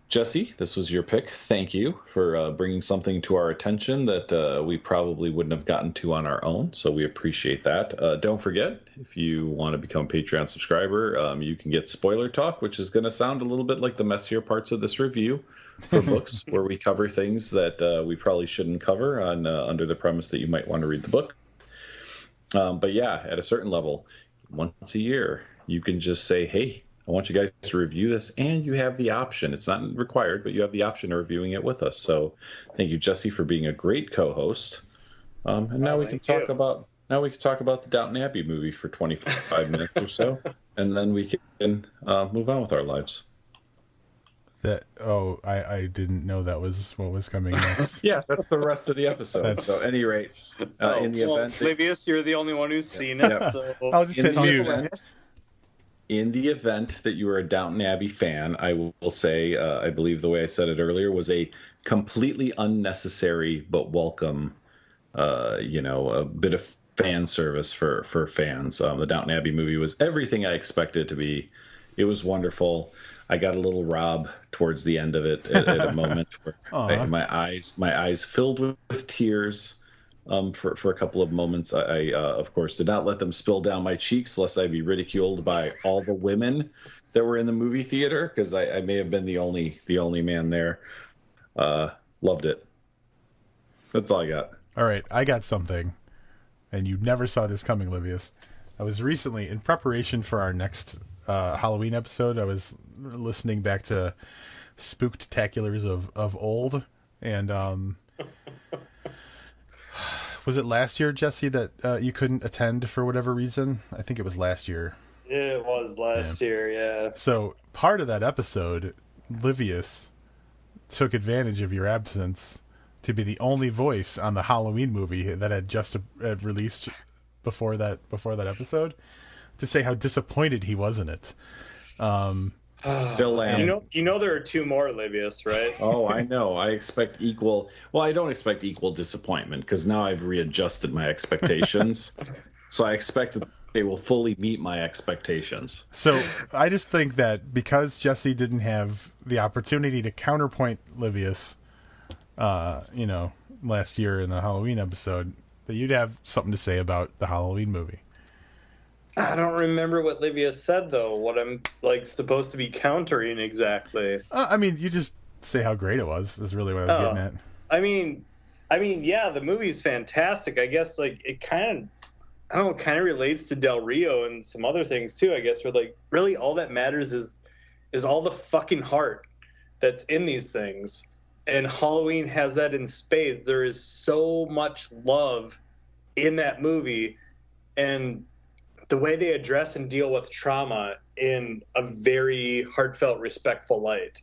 Jesse, this was your pick. Thank you for bringing something to our attention that we probably wouldn't have gotten to on our own. So we appreciate that. Don't forget, if you want to become a Patreon subscriber, you can get Spoiler Talk, which is going to sound a little bit like the messier parts of this review for books, where we cover things that we probably shouldn't cover under the premise that you might want to read the book. But yeah, at a certain level, once a year, you can just say, hey, I want you guys to review this, and you have the option. It's not required, but you have the option of reviewing it with us. So thank you, Jesse, for being a great co-host. And now we can talk about the Downton Abbey movie for 25 minutes or so, and then we can move on with our lives. I didn't know that was what was coming next. Yeah, that's the rest of the episode. So at any rate, in the event, Livius, you're the only one who's seen it. Yeah. So I'll just hit mute. In the event that you are a Downton Abbey fan, I will say, I believe the way I said it earlier was a completely unnecessary but welcome, a bit of fan service for fans. The Downton Abbey movie was everything I expected it to be. It was wonderful. I got a little Rob towards the end of it at a moment where my eyes filled with tears. For a couple of moments, I of course did not let them spill down my cheeks, lest I be ridiculed by all the women that were in the movie theater, because I may have been the only man there. Loved it. That's all I got. All right, I got something, and you never saw this coming, Livius. I was recently, in preparation for our next Halloween episode, I was listening back to Spooktaculars of old, and was it last year, Jesse, that you couldn't attend for whatever reason? I think it was last year. It was last year, yeah. So part of that episode, Livius took advantage of your absence to be the only voice on the Halloween movie that had just released before that episode, to say how disappointed he was in it. Still am. You know there are two more, Livius, right? Oh, I know. I expect equal. Well, I don't expect equal disappointment, because now I've readjusted my expectations. So I expect that they will fully meet my expectations. So I just think that because Jesse didn't have the opportunity to counterpoint Livius, last year in the Halloween episode, that you'd have something to say about the Halloween movie. I don't remember what Livius said, though. What I'm supposed to be countering exactly. You just say how great it was. Is really what I was getting at. I mean, yeah, the movie's fantastic. I guess it kind of relates to Del Rio and some other things too. I guess where really all that matters is all the fucking heart that's in these things, and Halloween has that in spades. There is so much love in that movie, and the way they address and deal with trauma in a very heartfelt, respectful light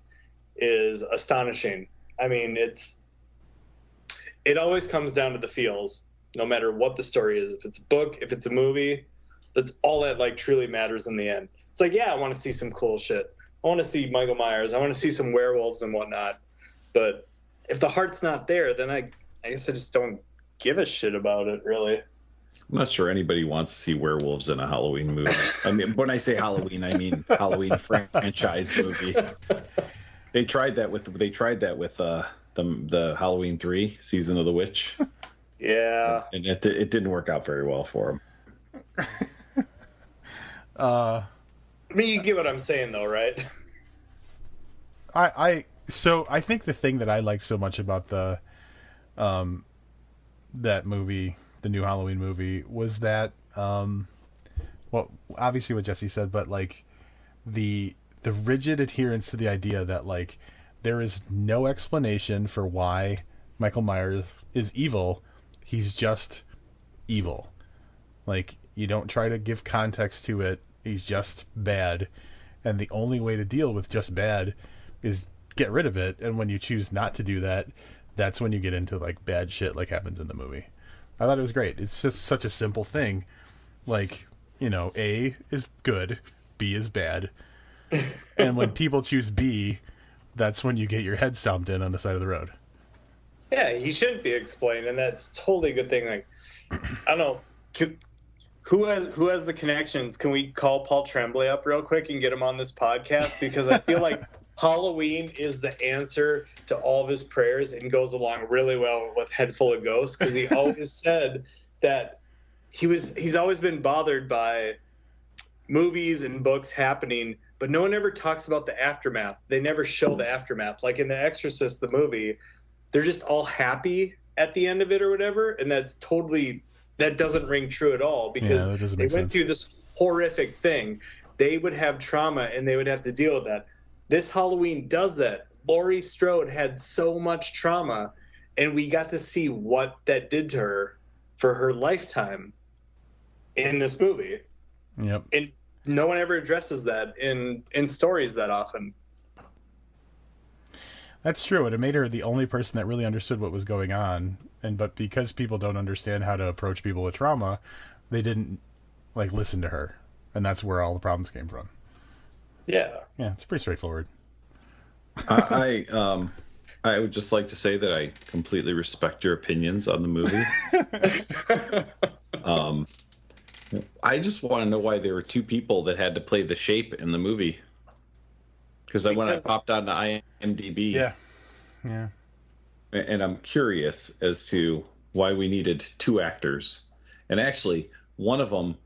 is astonishing. I mean, it always comes down to the feels, no matter what the story is. If it's a book, if it's a movie, that's all that like truly matters in the end. It's like, yeah, I want to see some cool shit. I want to see Michael Myers. I want to see some werewolves and whatnot. But if the heart's not there, then I guess I just don't give a shit about it, really. I'm not sure anybody wants to see werewolves in a Halloween movie. I mean, when I say Halloween, I mean Halloween franchise movie. They tried that with the Halloween 3 Season of the Witch. Yeah, and it didn't work out very well for them. I mean, you get what I'm saying, though, right? So I think the thing that I like so much about the that movie, the new Halloween movie, was that well, obviously what Jesse said, but like the rigid adherence to the idea that like there is no explanation for why Michael Myers is evil. He's just evil. Like, you don't try to give context to it. He's just bad. And the only way to deal with just bad is get rid of it. And when you choose not to do that, that's when you get into like bad shit like happens in the movie. I thought it was great. It's just such a simple thing. Like, you know, A is good, B is bad. And when people choose B, that's when you get your head stomped in on the side of the road. Yeah, he shouldn't be explained, and that's totally a good thing. Like, I don't know, who has the connections? Can we call Paul Tremblay up real quick and get him on this podcast? Because I feel like Halloween is the answer to all of his prayers and goes along really well with Head Full of Ghosts, because he always said that he's always been bothered by movies and books happening, but no one ever talks about the aftermath. They never show the aftermath. Like in The Exorcist, the movie, they're just all happy at the end of it or whatever, and that doesn't ring true at all, because they went through this horrific thing. They would have trauma and they would have to deal with that. This Halloween does that. Laurie Strode had so much trauma, and we got to see what that did to her for her lifetime in this movie. Yep. And no one ever addresses that in stories that often. That's true. It made her the only person that really understood what was going on. But because people don't understand how to approach people with trauma, they didn't like listen to her. And that's where all the problems came from. Yeah. Yeah, it's pretty straightforward. I would just like to say that I completely respect your opinions on the movie. I just want to know why there were two people that had to play the Shape in the movie. Because when I popped on to IMDb, yeah, and I'm curious as to why we needed two actors. And actually, one of them,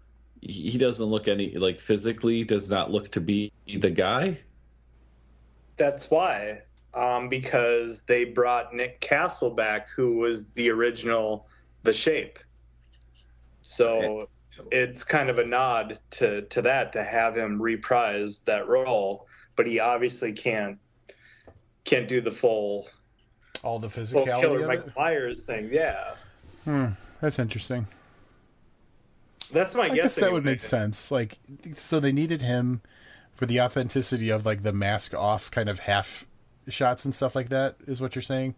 he doesn't look physically does not look to be the guy. That's why, because they brought Nick Castle back, who was the original The Shape. So it's kind of a nod to that, to have him reprise that role. But he obviously can't do the full physicality killer of Michael Myers thing. Yeah, that's interesting. That's my guess. I guess that would make sense. Like, so they needed him for the authenticity of like the mask off kind of half shots and stuff like that. Is what you're saying?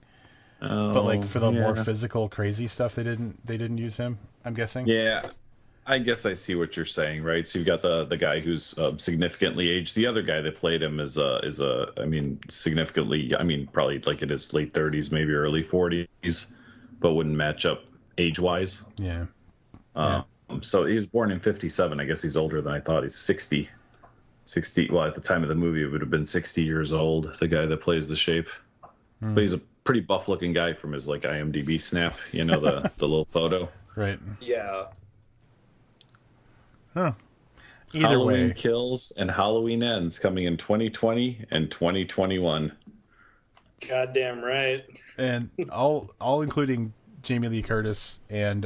But like for the more physical, crazy stuff, they didn't use him. I'm guessing. Yeah. I guess I see what you're saying, right? So you've got the guy who's significantly aged. The other guy that played him is significantly, probably like in his late 30s, maybe early 40s, but wouldn't match up age-wise. Yeah. So he was born in 57. I guess he's older than I thought. He's 60. Well, at the time of the movie, it would have been 60 years old, the guy that plays the Shape. But he's a pretty buff-looking guy from his like IMDb snap, the little photo. Right. Yeah. Huh. Either Halloween way, Kills and Halloween Ends coming in 2020 and 2021. Goddamn right. And all including Jamie Lee Curtis and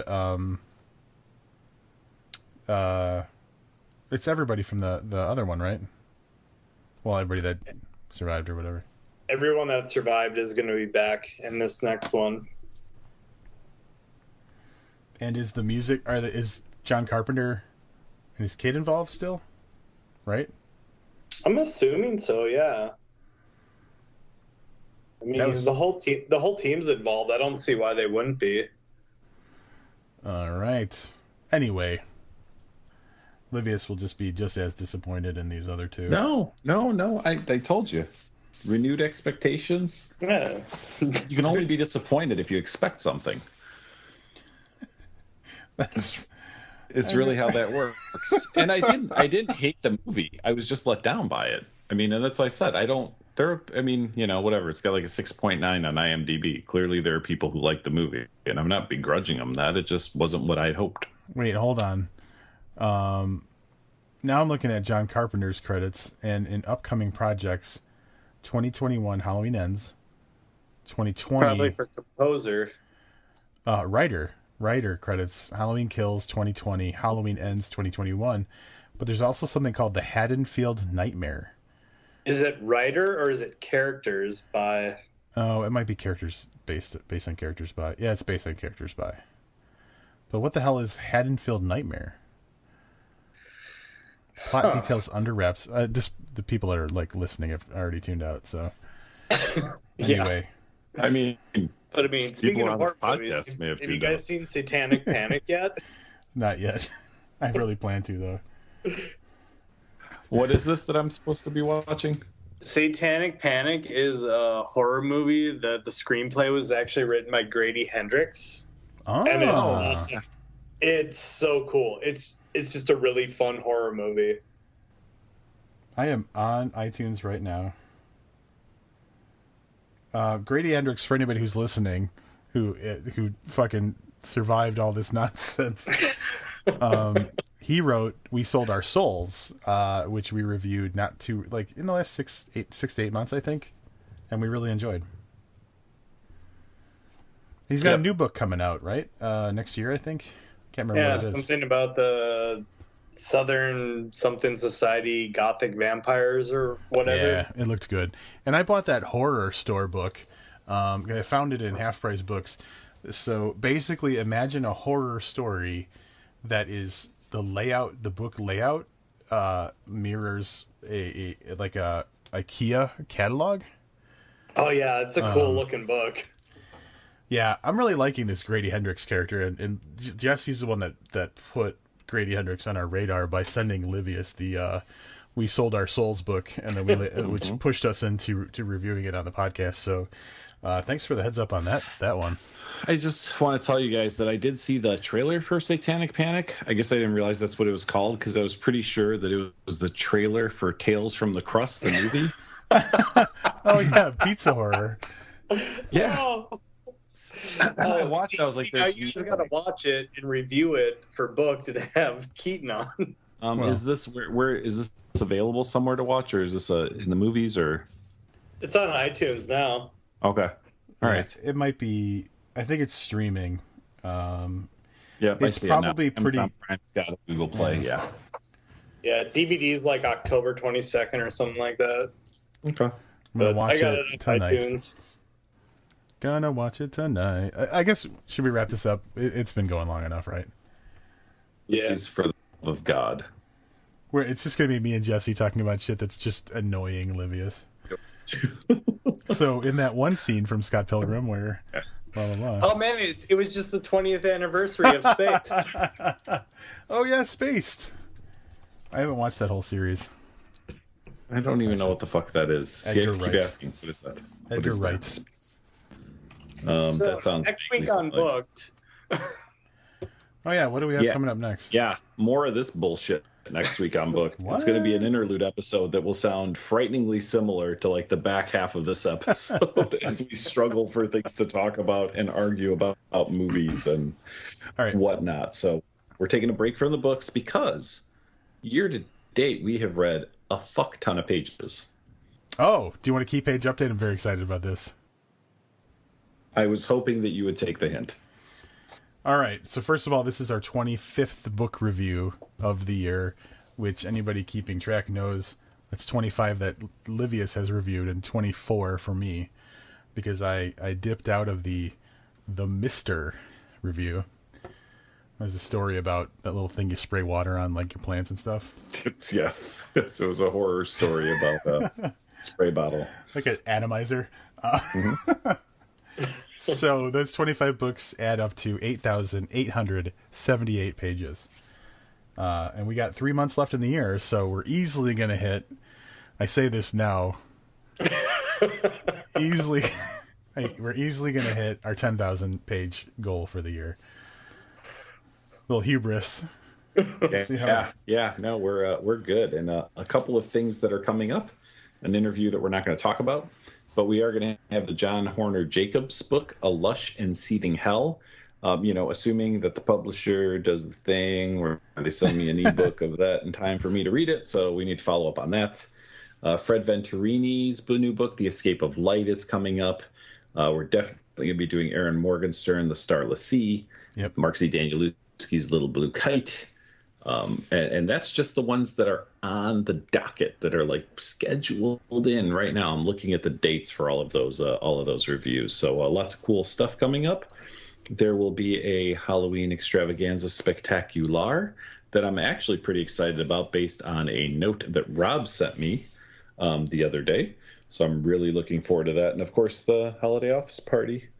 it's everybody from the other one, right? Well, everybody that survived or whatever. Everyone that survived is going to be back in this next one. And is the music is John Carpenter and his kid involved still? Right? I'm assuming so, yeah. I mean, the whole team's involved. I don't see why they wouldn't be. All right. Anyway, Livius will just be just as disappointed in these other two. No. I told you. Renewed expectations. Yeah. You can only be disappointed if you expect something. It's really how that works. And I didn't hate the movie. I was just let down by it. I mean, and that's what I said. Whatever. It's got like a 6.9 on IMDb. Clearly there are people who like the movie, and I'm not begrudging them that. It just wasn't what I had hoped. Wait, hold on. Now I'm looking at John Carpenter's credits, and in upcoming projects, 2021 Halloween Ends, 2020 Probably for composer. Writer credits, Halloween Kills 2020, Halloween Ends 2021, but there's also something called The Haddonfield Nightmare. Is it writer or is it characters by? Oh, it might be characters based on characters by. Yeah, it's based on characters by. But what the hell is Haddonfield Nightmare? Plot details under wraps. The people that are like listening have already tuned out. So anyway, I mean, speaking of horror podcast movies, have you guys seen Satanic Panic yet? Not yet. I really plan to though. What is this that I'm supposed to be watching? Satanic Panic is a horror movie that the screenplay was actually written by Grady Hendrix. Oh, and it's awesome. It's so cool. It's just a really fun horror movie. I am on iTunes right now. Grady Hendrix, for anybody who's listening, who fucking survived all this nonsense, he wrote "We Sold Our Souls," which we reviewed in the last 6 to 8 months, I think, and we really enjoyed. He's got a new book coming out, right? Next year, I think. Can't remember what it is. Something about the Southern something society gothic vampires or whatever. Yeah, it looked good. And I bought that horror store book. I found it in Half Price Books. So basically, imagine a horror story that is the book layout mirrors a IKEA catalog. Oh yeah, it's a cool looking book. Yeah, I'm really liking this Grady Hendrix character, and Jesse's the one that put Grady Hendrix on our radar by sending Livius the "We Sold Our Souls" book, and then which pushed us into reviewing it on the podcast. So, thanks for the heads up on that one. I just want to tell you guys that I did see the trailer for Satanic Panic. I guess I didn't realize that's what it was called because I was pretty sure that it was the trailer for Tales from the Crust, the movie. Oh yeah, pizza horror. Yeah. Oh. I watched. I was like, now you just gotta watch it and review it for book to have Keaton on. Is this where is this available somewhere to watch, or is this in the movies, or? It's on iTunes now. Okay, all right. It might be. I think it's streaming. Yeah, it's probably pretty. Amazon Prime's got a Google Play. Yeah. Yeah, DVD's like October 22nd or something like that. Okay. I'm gonna watch I got it on tonight. iTunes. Gonna watch it tonight. I guess, should we wrap this up? It's been going long enough, right? Yeah. It's for the love of God. Where it's just gonna be me and Jesse talking about shit that's just annoying Livius. So in that one scene from Scott Pilgrim where blah blah blah. Oh man, it was just the 20th anniversary of Spaced. Oh yeah, Spaced. I haven't watched that whole series. I don't even know what the fuck that is. Edgar Keep Wright. asking. What is that? Edgar What Wright. is that? So that sounds next week on Booked. Oh yeah, what do we have coming up next? Yeah, more of this bullshit next week on Booked. It's going to be an interlude episode that will sound frighteningly similar to like the back half of this episode as we struggle for things to talk about and argue about movies and whatnot. So we're taking a break from the books because year to date we have read a fuck ton of pages. Oh, do you want to keep page update? I'm very excited about this. I was hoping that you would take the hint. All right. So first of all, this is our 25th book review of the year, which anybody keeping track knows that's 25 that Livius has reviewed and 24 for me because I dipped out of the Mr. review. There's a story about that little thing you spray water on like your plants and stuff. Yes. It was a horror story about spray bottle. Like an atomizer. So those 25 books add up to 8,878 pages. And we got 3 months left in the year, so we're easily going to hit, I say this now, we're easily going to hit our 10,000 page goal for the year. Little hubris. No, we're good. And a couple of things that are coming up, an interview that we're not going to talk about, but we are going to have the John Horner Jacobs book, A Lush and Seething Hell. Assuming that the publisher does the thing where they send me an ebook of that in time for me to read it. So we need to follow up on that. Fred Venturini's new book, The Escape of Light, is coming up. We're definitely going to be doing Aaron Morgenstern, The Starless Sea. Yep. Mark Z. Danielewski's Little Blue Kite. And that's just the ones that are on the docket that are like scheduled in right now. I'm looking at the dates for all of those reviews. So lots of cool stuff coming up. There will be a Halloween extravaganza spectacular that I'm actually pretty excited about based on a note that Rob sent me the other day. So I'm really looking forward to that. And, of course, the holiday office party.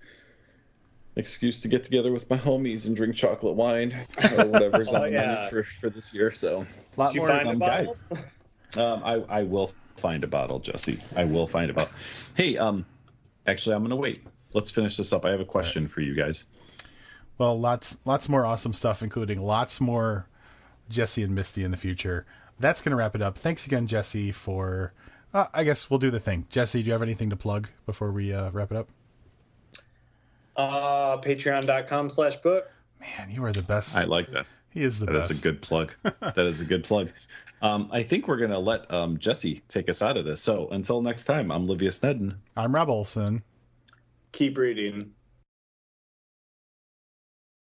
Excuse to get together with my homies and drink chocolate wine or whatever's on the menu for this year. So, a lot more guys. I will find a bottle, Jesse. I will find a bottle. Hey, actually, I'm going to wait. Let's finish this up. I have a question for you guys. Well, lots more awesome stuff, including lots more Jesse and Misty in the future. That's going to wrap it up. Thanks again, Jesse, for... I guess we'll do the thing. Jesse, do you have anything to plug before we wrap it up? Patreon.com/book. Man, you are the best. I like that. He is the best. That's a good plug. That is a good plug. I think we're going to let Jesse take us out of this. So until next time, I'm Livia Snedden. I'm Rob Olson. Keep reading.